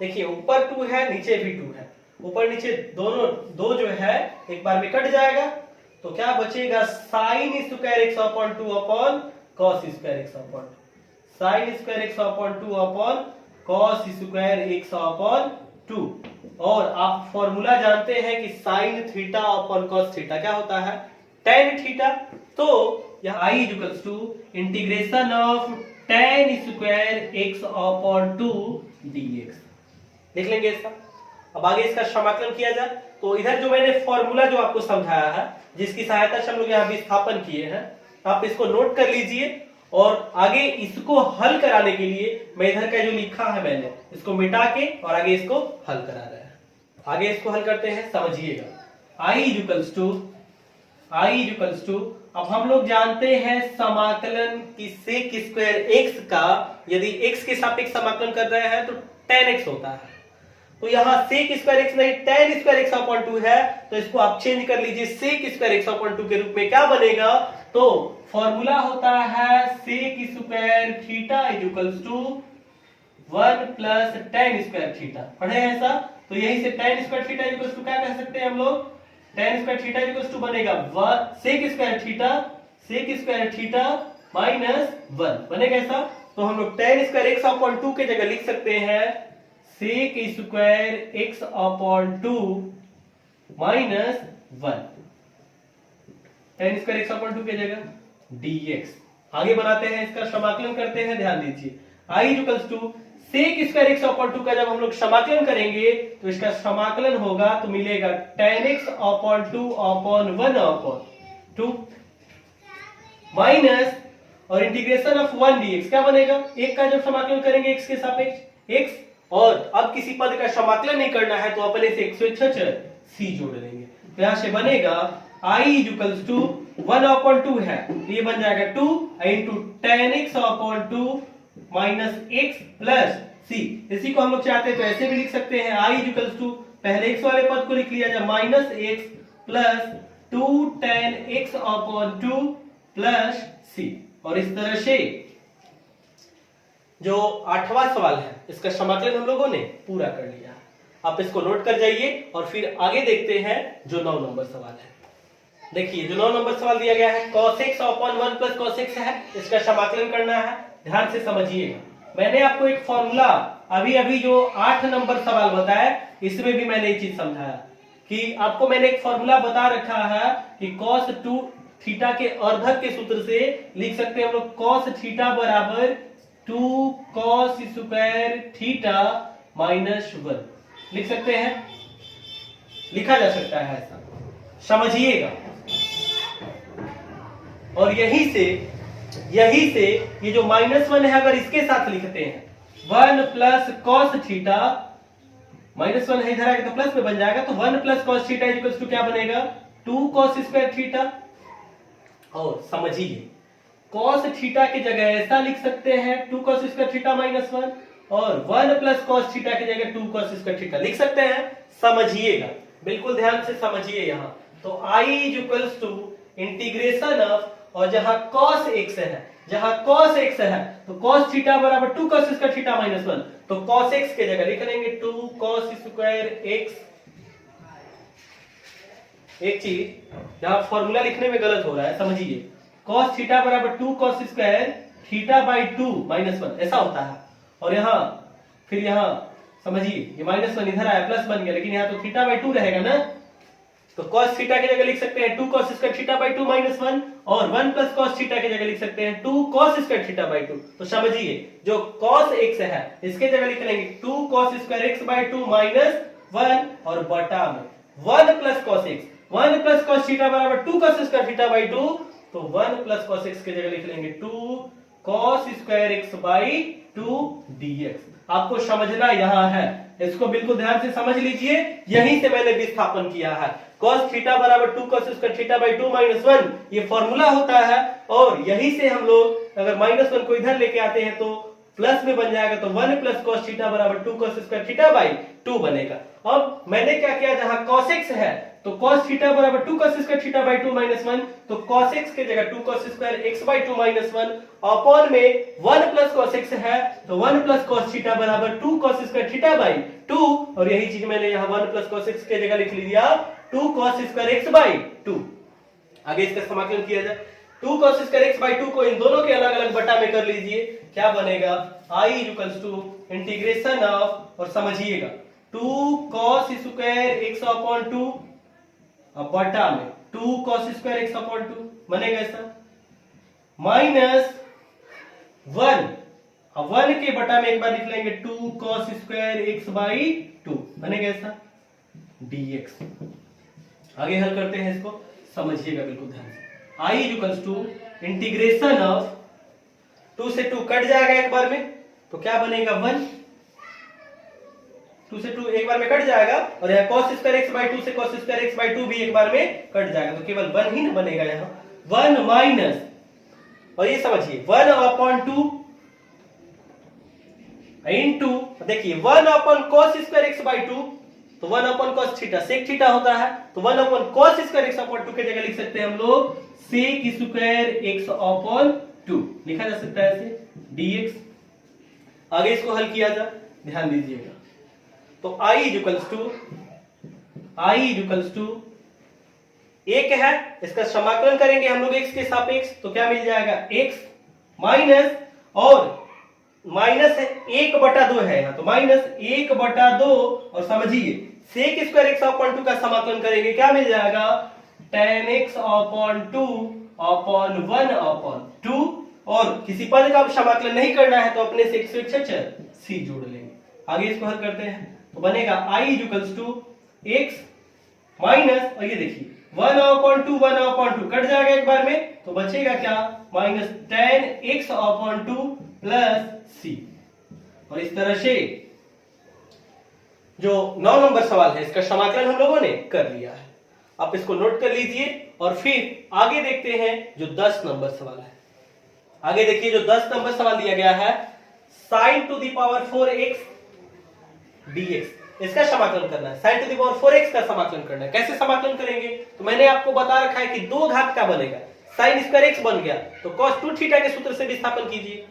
Speaker 1: देखिए ऊपर 2 है नीचे भी 2 है, ऊपर नीचे दोनों दो जो है एक बार में कट जाएगा, तो क्या बचेगा sine square x upon 2 upon cos square x upon 2, sine square x upon 2 upon cos square x upon 2। और आप फॉर्मूला जानते हैं कि sine theta upon cos theta क्या होता है, tan थीटा। तो यह i equals to integration of tan square x upon 2 dx लिख लेंगे इसका। अब आगे इसका समाकलन किया जाए तो इधर जो मैंने फॉर्मूला जो आपको समझाया है, जिसकी सहायता से हम लोग यहाँ विस्थापन किए हैं, आप इसको नोट कर लीजिए और आगे इसको हल कराने के लिए मैं इधर का जो लिखा है मैंने इसको मिटा के और आगे इसको हल करा रहे हैं। आगे इसको हल करते हैं, समझिएगा। i इक्वल्स टू अब हम लोग जानते हैं समाकलन की सेक स्क्वायर x का, यदि x के सापेक्ष समाकलन कर रहे हैं तो tan x होता है। तो यहाँ सेक स्क्वायर x नहीं tan स्क्वायर x अपॉन 2 है, तो इसको आप चेंज कर लीजिए सेक स्क्वायर x अपॉन 2 के रूप में। क्या बनेगा, तो फॉर्मूला होता है sec square theta equals to 1 plus tan square theta. पढ़े हैं ऐसा, तो यही से tan square theta equals to क्या कह सकते हैं हम लोग, tan square theta equals to बनेगा सेक स्क्वायर थीटा माइनस 1 बनेगा ऐसा। तो हम लोग tan स्क्वायर x अपॉन 2 के जगह लिख सकते हैं sec square x upon 2 minus 1, tan square x upon 2 के जगह dx। आगे बनाते हैं, इसका समाकलन करते हैं, ध्यान दीजिए। i equals to sec square x upon 2 का जब हम लोग समाकलन करेंगे तो इसका समाकलन होगा तो मिलेगा tan x upon 2 upon 1 upon 2 minus और इंटीग्रेशन ऑफ 1 dx क्या बनेगा, एक का जब समाकलन करेंगे x के सापेक्ष x, और अब किसी पद का समाकलन नहीं करना है तो अपने से 166 c जोड़ देंगे। तो यहां से बनेगा i इक्वल्स टू 1 अपॉन 2 है तो ये बन जाएगा 2 into tan x upon 2 minus x plus c। इसी को हम लोग चाहते हैं तो ऐसे भी लिख सकते हैं, i इक्वल्स टू पहले x वाले पद को लिख लिया जाए minus x plus 2 tan x upon 2 plus c। और इस तरह से जो 8वां सवाल है इसका समाकलन हम लोगों ने पूरा कर लिया। आप इसको नोट कर जाइए और फिर आगे देखते हैं जो 9 नंबर सवाल है। देखिए जो 9 नंबर सवाल दिया गया है cos x upon 1 plus cos x है, इसका समाकलन करना है। ध्यान से समझिएगा, मैंने आपको एक फॉर्मूला अभी जो 8 नंबर सवाल बताया इसमें भी मैंने ये चीज समझाया कि आपको मैंने एक फॉर्मूला बता रखा है कि cos 2 थीटा के अर्धक के सूत्र से लिख सकते हैं हम लोग cos थीटा बराबर 2 cos स्क्वायर थीटा माइनस 1 लिख सकते हैं, लिखा जा सकता है ऐसा, समझिएगा। और यही से ये जो -1 है अगर इसके साथ लिखते हैं 1 प्लस cos थीटा, -1 है इधर आएगा तो प्लस में बन जाएगा, तो 1 plus cos theta equals to क्या बनेगा 2 cos स्क्वायर थीटा। और समझिए cos थीटा की जगह ऐसा लिख सकते हैं 2 cos स्क्वायर थीटा माइनस 1, और 1 प्लस cos थीटा की जगह 2 cos स्क्वायर थीटा लिख सकते हैं। समझिएगा, बिल्कुल ध्यान से समझिए। यहां तो i equals to integration of, और जहां cos x है तो cos थीटा बराबर 2 cos स्क्वायर थीटा माइनस 1, तो cos x के जगह लिख लेंगे 2 cos स्क्वायर x। एक चीज यहां फॉर्मूला लिखने में गलत हो रहा है, समझिए cos थीटा बराबर 2 cos square theta by 2 minus 1 ऐसा होता है। और यहां फिर यहां समझिए ये -1 इधर आया प्लस बन गया, लेकिन यहां तो थीटा बाई 2 रहेगा ना, तो cos थीटा की जगह लिख सकते हैं 2 cos square theta by 2 minus 1, और 1 प्लस cos थीटा की जगह लिख सकते हैं 2 cos स्क्वायर थीटा बाई 2। तो समझिए जो cos x है इसके जगह लिख लेंगे 2 cos square x by 2 minus 1, और बटा में 1 plus cos x, 1 plus cos theta बराबर 2 cos स्क्वायर थीटा बाई 2, तो 1 प्लस cos x के जगह लिख लेंगे 2 cos square x by 2 dx। आपको समझना यहां है, इसको बिल्कुल ध्यान से समझ लीजिए, यहीं से मैंने विस्थापन किया है। cos थीटा बराबर 2 cos square theta by 2 minus 1 ये फॉर्मूला होता है, और यहीं से हम लोग अगर -1 को इधर लेके आते हैं तो प्लस में बन जाएगा, तो 1 प्लस cos थीटा बराबर 2 cos स्क्वायर थीटा बाई 2 बनेगा। अब मैंने क्या किया, जहां cos x है तो cos थीटा बराबर 2 cos square theta by 2 minus 1, तो cos x के जगह 2 cos square x by 2 minus 1 upon में 1 प्लस cos x है, तो 1 प्लस cos थीटा बराबर 2 cos स्क्वायर थीटा बाई 2, और यही चीज मैंने यहाँ 1 प्लस cos x के जगह लिख लिया 2 cos स्क्वायर x बाई 2। आगे इसका समाकलन किया जाए, 2 cos स्क्वायर x बाई 2 को इन दोनों के अलग अलग बटा में कर लीजिए, क्या बनेगा I equals to integration of, और समझिएगा 2 cos स्क्वायर x अपॉन 2 अब बटा में 2 cos स्क्वायर x अपॉन 2 बनेगा ऐसा, माइनस 1, अब 1 के बटा में एक बार लिख लेंगे 2 cos स्क्वायर x बाई 2 बनेगा ऐसा dx। आगे हल करते हैं इसको, समझिएगा बिल्कुल ध्यान से। I equals to integration of 2 से 2 कट जाएगा एक बार में, तो क्या बनेगा 1, 2 से 2 एक बार में कट जाएगा, और यहाँ cos स्क्वायर x बाई 2 से cos स्क्वायर x बाई 2 भी एक बार में कट जाएगा, तो केवल 1 ही ना बनेगा यहाँ, 1 माइनस, और ये समझिए 1 अपॉन 2 इंटू, देखिए 1 upon cos square x by 2, तो 1 upon cos theta sec theta होता है, तो 1 upon cos square x upon 2 के जगह लिख सकते हैं हम लोग सेक स्क्वायर x अपॉन 2, लिखा जा सकता है ऐसे dx। आगे इसको हल किया जाए, ध्यान दीजिएगा, तो I इक्वल्स टू एक है, इसका समाकलन करेंगे हम लोग x के सापेक्ष, तो क्या मिल जाएगा x माइनस, और माइनस है 1/2 है यहाँ, तो माइनस 1/2, और समझिए सेक स्क्वायर x अपॉन 2 का समाकलन करेंगे, क्या मिल जाएगा tan x upon 2 upon 1 upon 2, और किसी पद का समाकलन नहीं करना है तो अपने से एक c जोड़ लेंगे। आगे इसको हल करते हैं, तो बनेगा I equals to x minus, और ये देखिए 1 अपॉन 2 1 अपॉन 2 कट जाएगा एक बार में, तो बचेगा क्या minus tan x upon 2 plus c। और इस तरह से जो 9 नंबर सवाल है इसका समाकलन हम लोगों ने कर लिया है, आप इसको नोट कर लीजिए, और फिर आगे देखते हैं जो 10 नंबर सवाल है। आगे देखिए जो 10 नंबर सवाल दिया गया है, sin to the power 4x dx, इसका समाकलन करना है, sin to the power 4x का समाकलन करना है। कैसे समाकलन करेंगे, तो मैंने आपको बता रखा है कि 2 घात का बनेगा, sin स्क्वायर x बन गया तो cos 2 थीटा के सूत्र से विस्थापन कीजिए,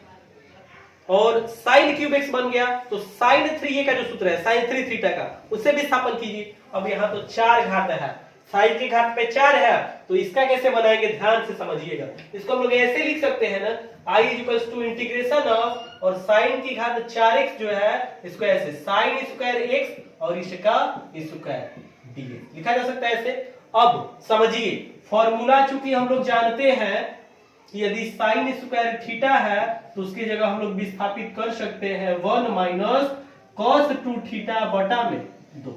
Speaker 1: और sin क्यूब x बन गया तो sin 3a का जो सूत्र है sin 3 थीटा का उससे विस्थापन कीजिए। अब यहाँ तो 4 घात है, sin के घात पे 4 है, तो इसका कैसे बनाएंगे ध्यान से समझिएगा। इसको हम लोग ऐसे लिख सकते हैं ना, I equals to integration of, और sin की घात 4x जो है इसको ऐसे sin स्क्वायर x और इसका स्क्वायर dx लिखा जा सकता है ऐसे। अब समझिए फॉर्मूला चूंकि हम लोग जानते हैं कि यदि sin स्क्वायर थीटा है तो उसकी जगह हम लोग विस्थापित कर सकते हैं 1 माइनस cos 2 थीटा बटा में 2,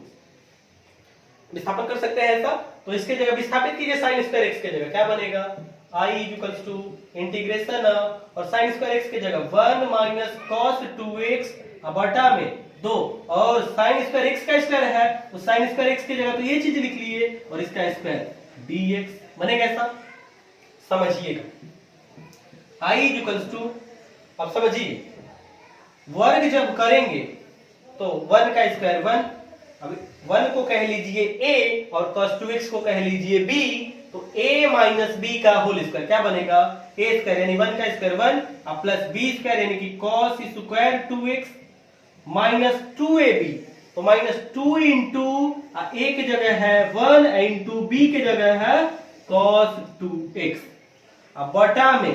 Speaker 1: विस्थापन कर सकते हैं ऐसा, तो इसके जगह विस्थापित कीजिए sin स्क्वायर x के जगह, क्या बनेगा I इक्वल्स टू इंटीग्रेशन और sin स्क्वायर x के जगह 1 माइनस cos 2x बटा में 2, और sin स्क्वायर x का स्क्वायर है तो sin स्क्वायर x की जगह तो ये चीज लिख लिए, और इसका स्क्वायर dx बनेगा ऐसा, समझिएगा। I इक्वल्स टू, अब समझिए वर्ग जब करेंगे तो 1 का स्क्वायर 1, अब 1 को कह लीजिए a और cos 2x को कह लीजिए b, तो a माइनस b का होल स्क्वायर क्या बनेगा a स्क्वायर यानी 1 का स्क्वायर 1 प्लस b स्क्वायर यानी कि cos square 2x minus 2ab, तो माइनस 2 इंटू a की जगह है 1 इंटू b की जगह है cos 2x, अब बटा में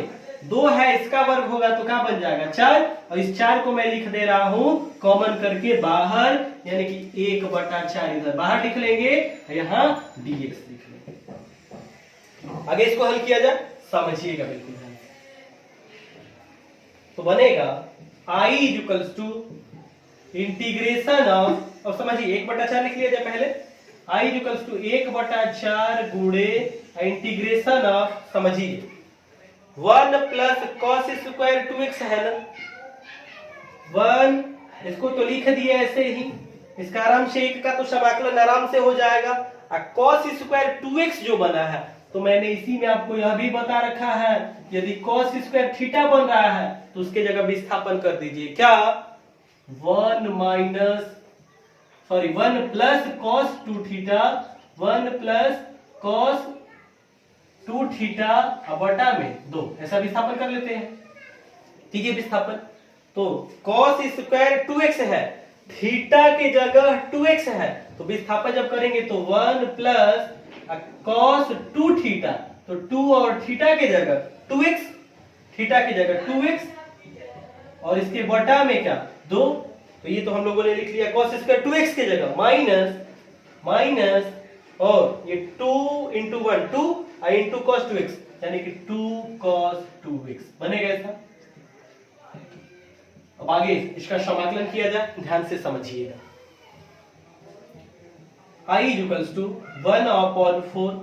Speaker 1: 2 है इसका वर्ग होगा तो क्या बन जाएगा 4, और इस 4 को मैं लिख दे रहा हूं कॉमन करके बाहर, यानी कि 1/4 इधर बाहर लिख लेंगे, यहाँ dx लिख लेंगे। आगे इसको हल किया जाए, समझिएगा बिल्कुल ध्यान से, तो बनेगा I equals to integration of, अब समझिए 1/4 लिख लिया जाए पहले, I इक्वल्स टू 1/4 गुणे इंटीग्रेशन ऑफ, समझिए 1 प्लस cos स्क्वायर 2x है ना, 1 इसको तो लिख दिया ऐसे ही, इसका आराम से 1 का तो समाकलन आराम से हो जाएगा, और cos स्क्वायर 2x जो बना है तो मैंने इसी में आपको यह भी बता रखा है, यदि cos स्क्वायर थीटा बन रहा है तो उसके जगह विस्थापन कर दीजिए, क्या 1 plus cos 2 theta 1 plus cos 2 theta बटा में 2, ऐसा विस्थापन कर लेते हैं। ठीक है विस्थापन, तो कॉस स्क्वायर 2x है, थीटा की जगह 2x है, तो विस्थापन जब करेंगे तो 1 प्लस कॉस 2 थीटा, तो 2 और थीटा की जगह 2x, थीटा की जगह 2x और इसके बटा में क्या 2, तो ये तो हम लोगों ने लिख लिया कॉस स्क्वायर 2x की जगह माइनस और ये 2 इंटू 1 2 और इंटू कॉस 2x यानी कि 2 कॉस 2x बनेगा ऐसा। अब आगे इसका समाकलन किया जाए, ध्यान से समझिएगा। I इक्वल्स टू 1/4,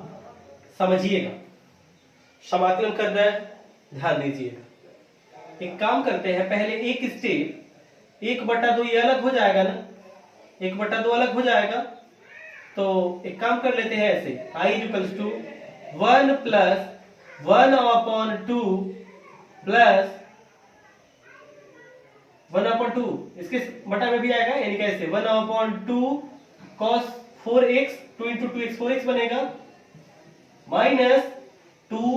Speaker 1: समझिएगा समाकलन कर रहा है, ध्यान दीजिएगा। एक काम करते हैं, पहले एक स्टेप 1/2 ये अलग हो जाएगा ना, 1/2 अलग हो जाएगा, तो एक काम कर लेते हैं ऐसे, I equals to 1 plus 1/2 plus 1/2, इसके बटा में भी आएगा, यानी कैसे 1/2 cos 4x, 2 into 2x 4x बनेगा, माइनस 2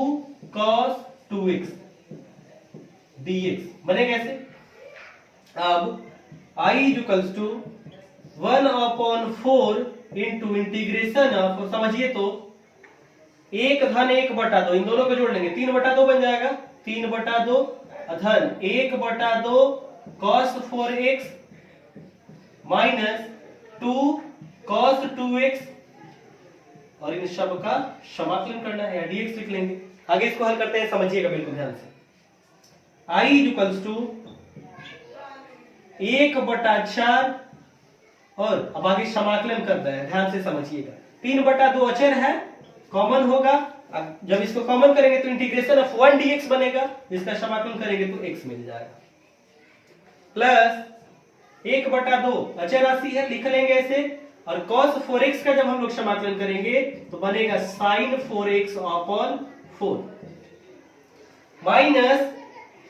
Speaker 1: cos 2x dx बनेगा ऐसे। अब I equals to 1/4 into integration of, समझिए तो 1/1/2, इन दोनों को जोड़ लेंगे 3/2 बन जाएगा, 3/2 धन 1/2 cos 4x minus 2 cos 2x और इन सब का समाकलन करना है, dx लिख लेंगे। आगे इसको हल करते हैं, समझिएगा बिल्कुल ध्यान से। I इक्वल्स टू 1/4 और अब आगे समाकलन कर रहे हैं, ध्यान से समझिएगा। 3/2 अचर है, कॉमन होगा, अब जब इसको कॉमन करेंगे तो इंटीग्रेशन ऑफ 1 dx बनेगा, जिसका समाकलन करेंगे तो x मिल जाएगा, प्लस 1/2 अचर राशि है, लिख लेंगे ऐसे, और cos 4x का जब हम लोग समाकलन करेंगे तो बनेगा sin 4x/4 माइनस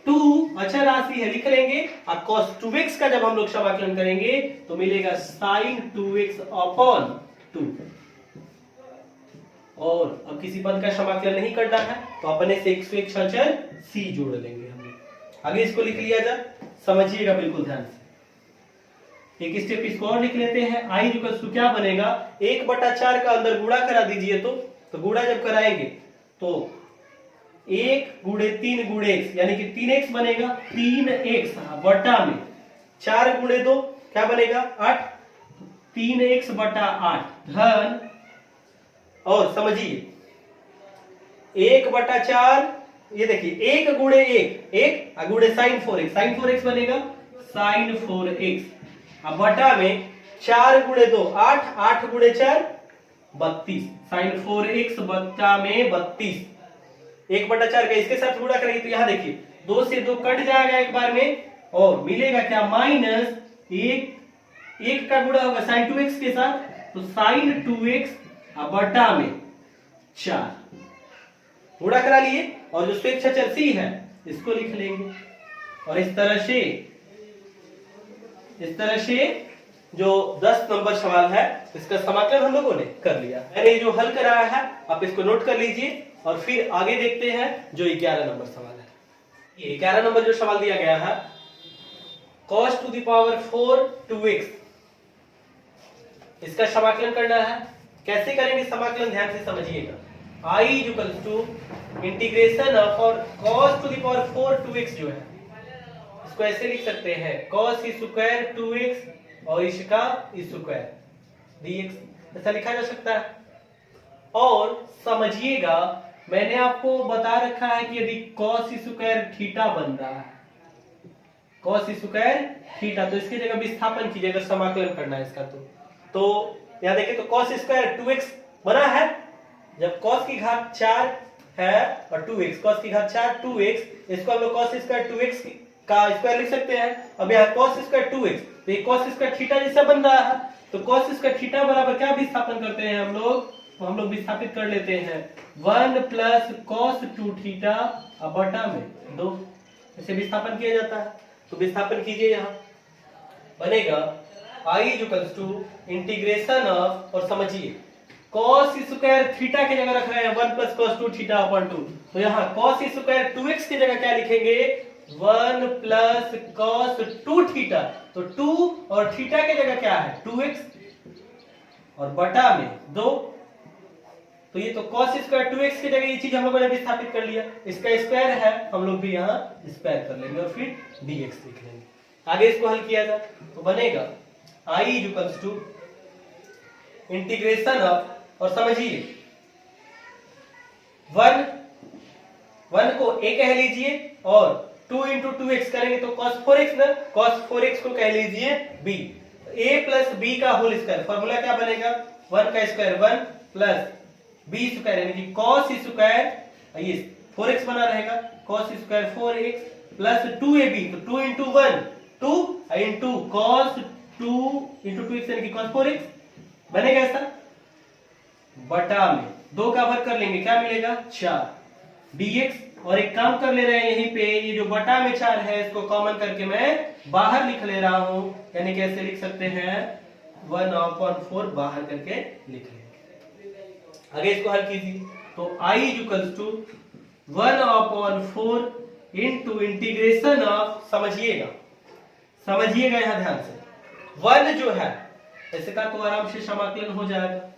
Speaker 1: 2 अचर राशि है, लिख लेंगे, और cos 2x का जब हम लोग समाकलन करेंगे तो मिलेगा sin 2x/2। और अब किसी पद का समाकलन नहीं करना है तो अपने से 101 अचर c जोड़ लेंगे हम लोग। आगे इसको लिख लिया जाए, समझिएगा बिल्कुल ध्यान से। एक स्टेप इसको और लिख लेते हैं। I इक्वल्स टू क्या बनेगा, 1/4 का अंदर गुणा करा दीजिए, तो गुणा जब कराएंगे तो 1 गुणे 3 गुणे x यानी कि 3x बनेगा, 3x बटा में 4 गुणे 2 क्या बनेगा 8, 3x/8 धन, और समझिए 1/4, ये देखिए 1 गुणे 1 गुणे sin 4x बनेगा sin 4x, अब बटा में 4 गुणे 2 8, 8 गुणे 4 32, sin 4x बटा में 32, 1/4 का इसके साथ गुणा करेंगे तो यहां देखिए 2 से 2 कट जाएगा एक बार में, और मिलेगा क्या माइनस 1 का गुणा होगा sin 2x के साथ, तो sin 2x बटा में 4 गुणा करा लिए, और जो स्वेच्छा चर c है इसको लिख लेंगे, और इस तरह से जो 10 नंबर सवाल है इसका समाकलन हम लोगों ने कर लिया। मैंने जो हल कराया है आप इसको नोट कर लीजिए, और फिर आगे देखते हैं जो 11 नंबर सवाल है। ये 11 नंबर जो सवाल दिया गया है, cos to the power 4 2x, इसका समाकलन करना है। कैसे करेंगे समाकलन, ध्यान से समझिएगा। I equals to integration of, और cos to the power 4 2x जो है इसको ऐसे लिख सकते हैं, cos स्क्वायर 2x और इसका स्क्वायर dx, ऐसा लिखा जा सकता है। और समझिएगा मैंने आपको बता रखा है कि यदि cos स्क्वायर थीटा बन रहा है, cos स्क्वायर थीटा, तो इसकी जगह विस्थापन कीजिए अगर समाकलन करना है इसका, तो यहां देखिए तो cos स्क्वायर 2x बना है, जब cos की घात 4 है और 2x, cos की घात 4 2x, इसको हम लोग cos स्क्वायर 2x का स्क्वायर लिख सकते हैं। अब यहाँ cos स्क्वायर 2x, तो ये cos स्क्वायर थीटा जैसा बन रहा है, तो cos स्क्वायर थीटा बराबर क्या विस्थापन करते हैं हम लोग, तो हम लोग विस्थापित कर लेते हैं 1 प्लस cos 2 थीटा बटा में 2, इसे विस्थापन किया जाता है। तो विस्थापन कीजिए, यहाँ बनेगा I equals to integration of, और समझिए कॉस स्क्वायर थीटा की जगह रख रहे हैं 1 प्लस कॉस 2 थीटा अपॉन 2, तो यहाँ कॉस स्क्वायर 2x की जगह क्या लिखेंगे 1 प्लस कॉस 2 थीटा, तो 2 और थीटा की जगह क्या है 2x और बटा में 2, तो ये तो cos स्क्वायर 2x की जगह ये चीज हम लोगों ने विस्थापित कर लिया, इसका स्क्वायर है हम लोग भी यहाँ स्क्वायर कर लेंगे और फिर dx लिख लेंगे। आगे इसको हल किया जाए तो बनेगा I equals to integration of, और समझिए 1 को a कह लीजिए और 2 इंटू 2x करेंगे तो cos 4x ना, cos 4x को कह लीजिए b, a प्लस b का होल स्क्वायर, फॉर्मूला क्या बनेगा 1 का स्क्वायर 1 प्लस b स्क्वायर यानी कि cos स्क्वायर ये 4x बना रहेगा cos square 4x plus 2ab, तो 2 into 1 2 into cos 2 into 2x यानी कि cos 4x बनेगा ऐसा, बटा में 2 का वर्ग कर लेंगे क्या मिलेगा 4 dx, और एक काम कर ले रहे हैं यहीं पे ये जो बटा में 4 है इसको कॉमन करके मैं बाहर लिख ले रहा हूं, यानी कैसे लिख सकते हैं 1/4 बाहर करके लिख लेंगे। आगे इसको हल कीजिए तो I equals to 1/4 into integration of, समझिएगा यहां ध्यान से, 1 जो है ऐसे का तो आराम से समाकलन हो जाएगा,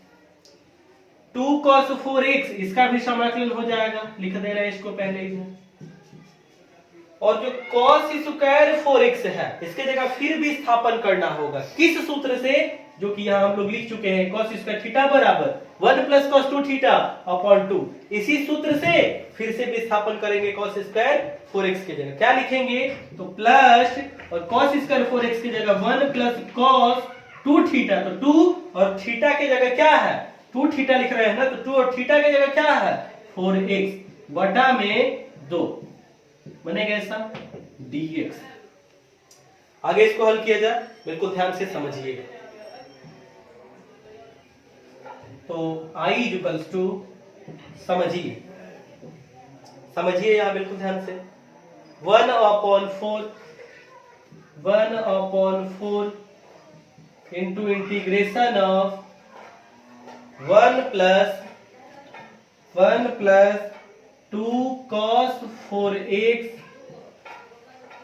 Speaker 1: 2 cos 4x इसका भी समाकलन हो जाएगा, लिख दे रहे हैं इसको पहले ही, और जो cos स्क्वायर 4x है इसके जगह फिर भी स्थापन करना होगा, किस सूत्र से, जो कि यहां हम लोग लिख चुके हैं cos स्क्वायर थीटा बराबर 1 प्लस cos 2 थीटा अपॉन 2, इसी सूत्र से फिर से विस्थापन करेंगे cos स्क्वायर 4x की जगह क्या लिखेंगे तो प्लस, और cos स्क्वायर 4x की जगह 1 प्लस cos 2 थीटा, तो 2 और थीटा की जगह क्या है 2 थीटा लिख रहे हैं ना, तो 2 और थीटा की जगह क्या है 4x बटा में 2 बनेगा ऐसा dx। आगे इसको हल किया जाए, बिल्कुल ध्यान से समझिएगा, तो I इक्वल्स टू, समझिए यहां बिल्कुल ध्यान से 1/4 into integration of 1 plus 2 cos 4x,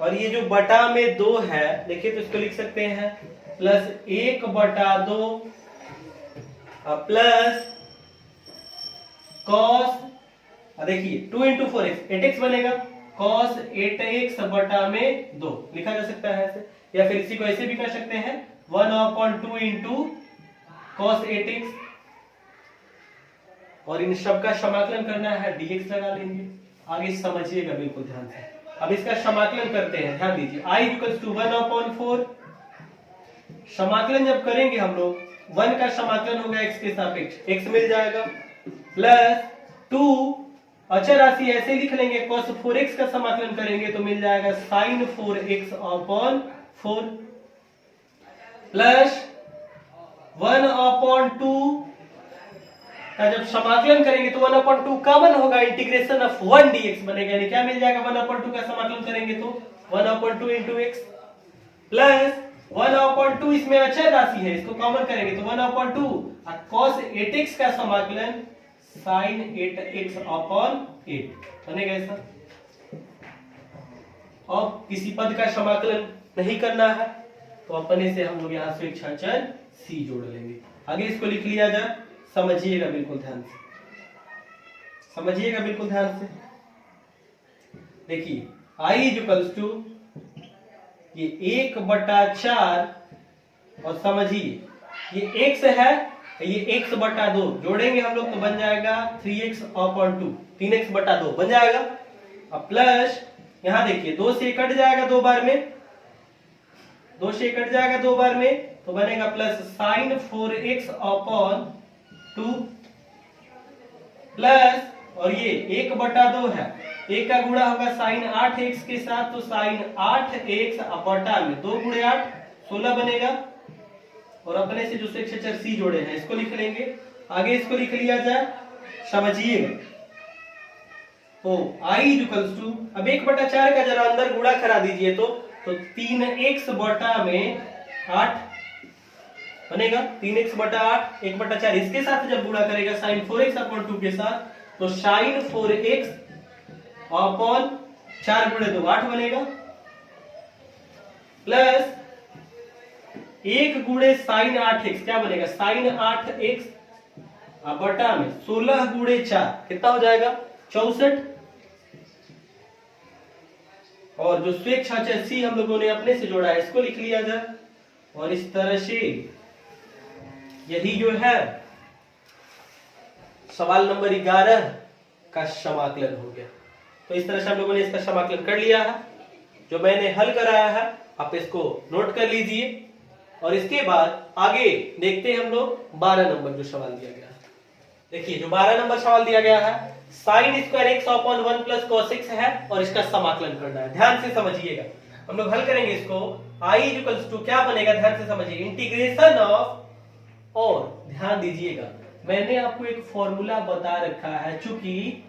Speaker 1: और ये जो बटा में 2 है देखिए तो इसको लिख सकते हैं प्लस 1/2 प्लस cos, देखिए 2 इंटू 4x 8x बनेगा, cos 8x बटा में 2 लिखा जा सकता है ऐसे, या फिर इसी को ऐसे भी कर सकते हैं 1/2 इंटू cos 8x, और इन सब का समाकलन करना है dx लगा लेंगे। आगे समझिएगा बिल्कुल ध्यान से, अब इसका समाकलन करते हैं, ध्यान दीजिए I इक्वल्स टू 1/4, समाकलन जब करेंगे हम लोग 1 का समाकलन होगा x के सापेक्ष, x मिल जाएगा प्लस 2 अचर राशि ऐसे लिख लेंगे, cos 4x का समाकलन करेंगे तो मिल जाएगा sin 4x अपॉन 4 प्लस 1/2 का जब समाकलन करेंगे तो 1/2 कॉमन होगा, इंटीग्रेशन ऑफ 1 dx बनेगा, यानी क्या मिल जाएगा 1/2 का समाकलन करेंगे तो 1/2 इंटू x प्लस 1/2 इसमें अचर राशि है इसको कॉमन करेंगे तो 1/2 और cos 8x का समाकलन sin 8x अपॉन 8 बनेगा ऐसा। और किसी पद का समाकलन नहीं करना है तो अपने से हम लोग यहाँ स्वेच्छाचार c जोड़ लेंगे। आगे इसको लिख लिया जाए, समझिएगा बिल्कुल ध्यान से, देखिए I इक्वल्स टू ये 1/4 और समझिए ये x है, ये x/2 जोड़ेंगे हम लोग तो बन जाएगा 3x अपॉन 2, 3x/2 बन जाएगा, अब प्लस यहां देखिए 2 से कट जाएगा 2 बार में, तो बनेगा plus sin 4x upon 2 plus, और ये 1/2 है, 1 का गुणा होगा sin 8x के साथ तो sin 8x बटा में 2 गुणे 8 16 बनेगा, और अपने से जो स्वेच्छाचार c जोड़े हैं इसको लिख लेंगे। आगे इसको लिख लिया जाए, समझिए तो I इक्वल्स टू, अब 1/4 का जरा अंदर गुणा करा दीजिए तो 3x बटा में 8 बनेगा 3x बटा 8 1 बटा 4। इसके साथ जब गुणा करेगा साइन 4x अपॉन 2 के साथ, तो साइन 4x अपॉन 4 गुणे 2 8 बनेगा, प्लस 1 गुणे साइन 8x क्या बनेगा, साइन 8x बटा में 16 गुणे 4 कितना हो जाएगा 64। और जो स्वेच्छाचार C हम लोगों ने अपने से जोड़ा है इसको लिख लिया जाए, और इस तरह से यही जो है सवाल नंबर 11 का समाकलन हो गया। तो इस तरह से हम लोगों ने इसका समाकलन कर लिया है। जो मैंने हल कराया है आप इसको नोट कर लीजिए, और इसके बाद आगे देखते हैं हम लोग 12 नंबर जो सवाल दिया गया है। देखिए जो 12 नंबर सवाल दिया गया है, sign square x upon 1 plus cos x है, और इसका समाकलन करना है। ध्यान से समझिएगा, हम लोग हल करेंगे इसको। I इक्वल्स टू क्या बनेगा, ध्यान से समझिए, इंटीग्रेशन ऑफ, और ध्यान दीजिएगा मैंने आपको एक फॉर्मूला बता रखा है, चूंकि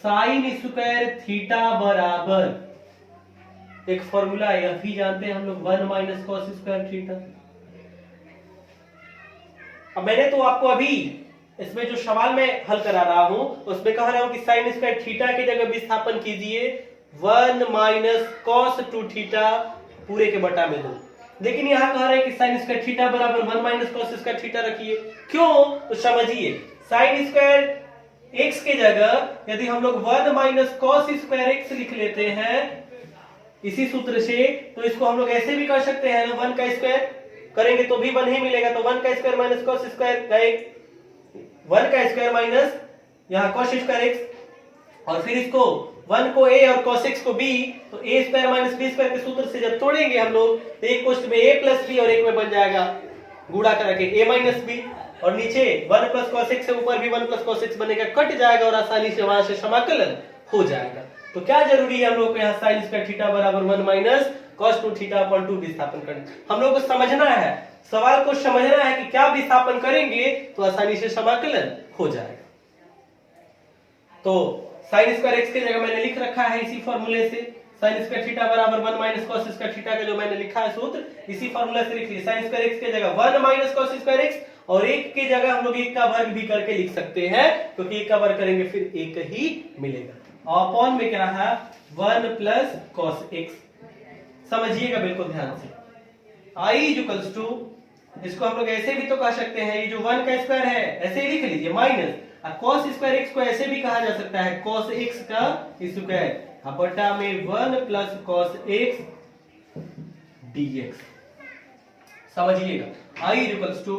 Speaker 1: साइन स्क्वायर थीटा बराबर एक फॉर्मूला है, यह भी जानते हैं हम लोग, 1 माइनस कॉस स्क्वायर थीटा। अब मैंने तो आपको अभी इसमें जो सवाल मैं हल करा रहा हूं उसमें कह रहा हूं कि साइन स्क्वायर थीटा की जगह विस्थापन कीजिए 1 माइनस कॉस 2 थीटा पूरे के बटा में 2। लेकिन यहां कह रहे हैं कि साइन स्क्वायर थीटा बराबर 1 माइनस कॉस स्क्वायर थीटा रखिए। क्यों, तो समझिए, साइन स्क्वायर एक्स के जगह यदि हम लोग 1 माइनस कॉस स्क्वायर एक्स लिख लेते हैं इसी सूत्र से, तो इसको हम लोग ऐसे भी कर सकते हैं ना, 1 का स्क्वायर करेंगे तो भी 1 ही मिलेगा, तो 1 का स्क्वायर माइनस कॉस स्क्वायर का 1 का स्क्वायर माइनस यहाँ कॉस स्क्वायर एक्स, और फिर इसको 1 को a और cos x को b, तो a square minus b square के सूत्र से जब तोड़ेंगे हम लोग तो एक कोष्ठ में a प्लस b और एक में बन जाएगा गुणा करके a माइनस b, और नीचे 1 प्लस कॉस एक्स से ऊपर भी 1 प्लस कॉस एक्स बनेगा, कट जाएगा और आसानी से वहां से समाकलन हो जाएगा। तो क्या जरूरी है हम लोग को यहाँ साइन स्क्वायर थीटा बराबर 1 माइनस कॉस 2 थीटा अपॉन 2 विस्थापन करना। हम लोग को समझना है, सवाल को समझना है कि क्या विस्थापन करेंगे तो आसानी से समाकलन हो जाएगा। तो साइन स्क्वायर एक्स की जगह मैंने लिख रखा है इसी फॉर्मूले से, साइन स्क्वायर थीटा बराबर 1 माइनस कॉस स्क्वायर थीटा का जो मैंने लिखा है सूत्र, इसी फॉर्मूला से लिख लिया। साइन स्क्वायर एक्स की जगह 1 माइनस कॉस स्क्वायर एक्स, और 1 की जगह हम लोग 1 का वर्ग भी करके लिख सकते हैं, क्योंकि 1 का वर्ग करेंगे फिर 1 ही मिलेगा। अपॉन में क्या है 1 प्लस कॉस एक्स। समझिएगा बिल्कुल ध्यान से, I इक्वल्स टू, इसको हम लोग ऐसे भी तो कह सकते हैं, ये जो 1 का स्क्वायर है ऐसे ही लिख लीजिए, माइनस cos स्क्वायर x को ऐसे भी कहा जा सकता है cos x का स्क्वायर बटा में 1 प्लस cos x dx। समझिएगा, I equals to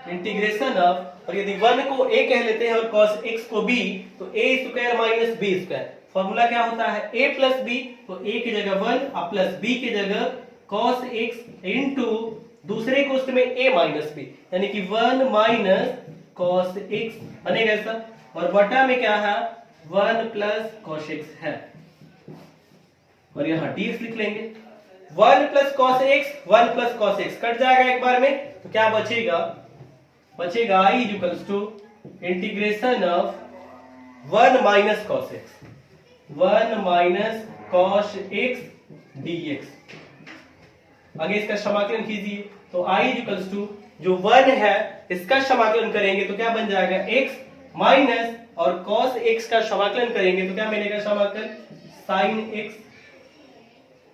Speaker 1: integration of, और यदि 1 को a कह लेते हैं और cos x को b, तो a square minus b square. Formula क्या होता है a प्लस b, तो a की जगह 1 और प्लस b की जगह cos x इंटू दूसरे कोष्ठ में a माइनस b, यानी कि 1 माइनस cos x बनेगा ऐसा, और बटा में क्या है 1 प्लस cos x है, और यहाँ dx लिख लेंगे। 1 plus cos x 1 plus cos x cut जाएगा एक बार में, तो क्या बचेगा, बचेगा I equals to integration of 1 minus cos x, 1 minus cos x dx। आगे इसका समाकलन कीजिए, तो I इक्वल्स टू जो 1 है इसका समाकलन करेंगे तो क्या बन जाएगा x माइनस, और cos x का समाकलन करेंगे तो क्या मिलेगा समाकलन sin x,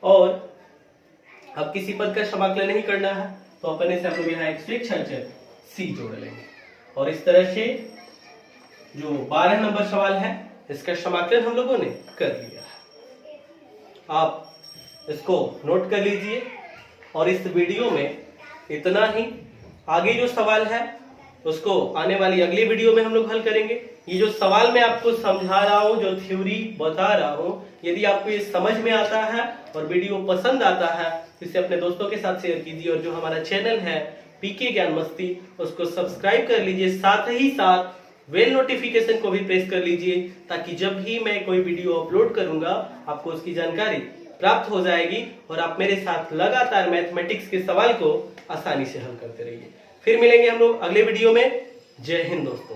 Speaker 1: और अब किसी पद का समाकलन नहीं करना है तो अपने से हम लोग यहाँ एक स्वेच्छाचार c जोड़ लेंगे, और इस तरह से जो 12 नंबर सवाल है इसका समाकलन हम लोगों ने कर लिया है। आप इसको नोट कर लीजिए, और इस वीडियो में इतना ही। आगे जो सवाल है उसको आने वाली अगली वीडियो में हम लोग हल करेंगे। ये जो सवाल मैं आपको समझा रहा हूँ, जो थ्योरी बता रहा हूँ, यदि आपको ये समझ में आता है और वीडियो पसंद आता है तो इसे अपने दोस्तों के साथ शेयर कीजिए, और जो हमारा चैनल है पीके ज्ञान मस्ती उसको सब्सक्राइब कर लीजिए, साथ ही साथ बेल नोटिफिकेशन को भी प्रेस कर लीजिए, ताकि जब भी मैं कोई वीडियो अपलोड करूंगा आपको उसकी जानकारी प्राप्त हो जाएगी, और आप मेरे साथ लगातार मैथमेटिक्स के सवाल को आसानी से हल करते रहिए। फिर मिलेंगे हम लोग अगले वीडियो में। जय हिंद दोस्तों।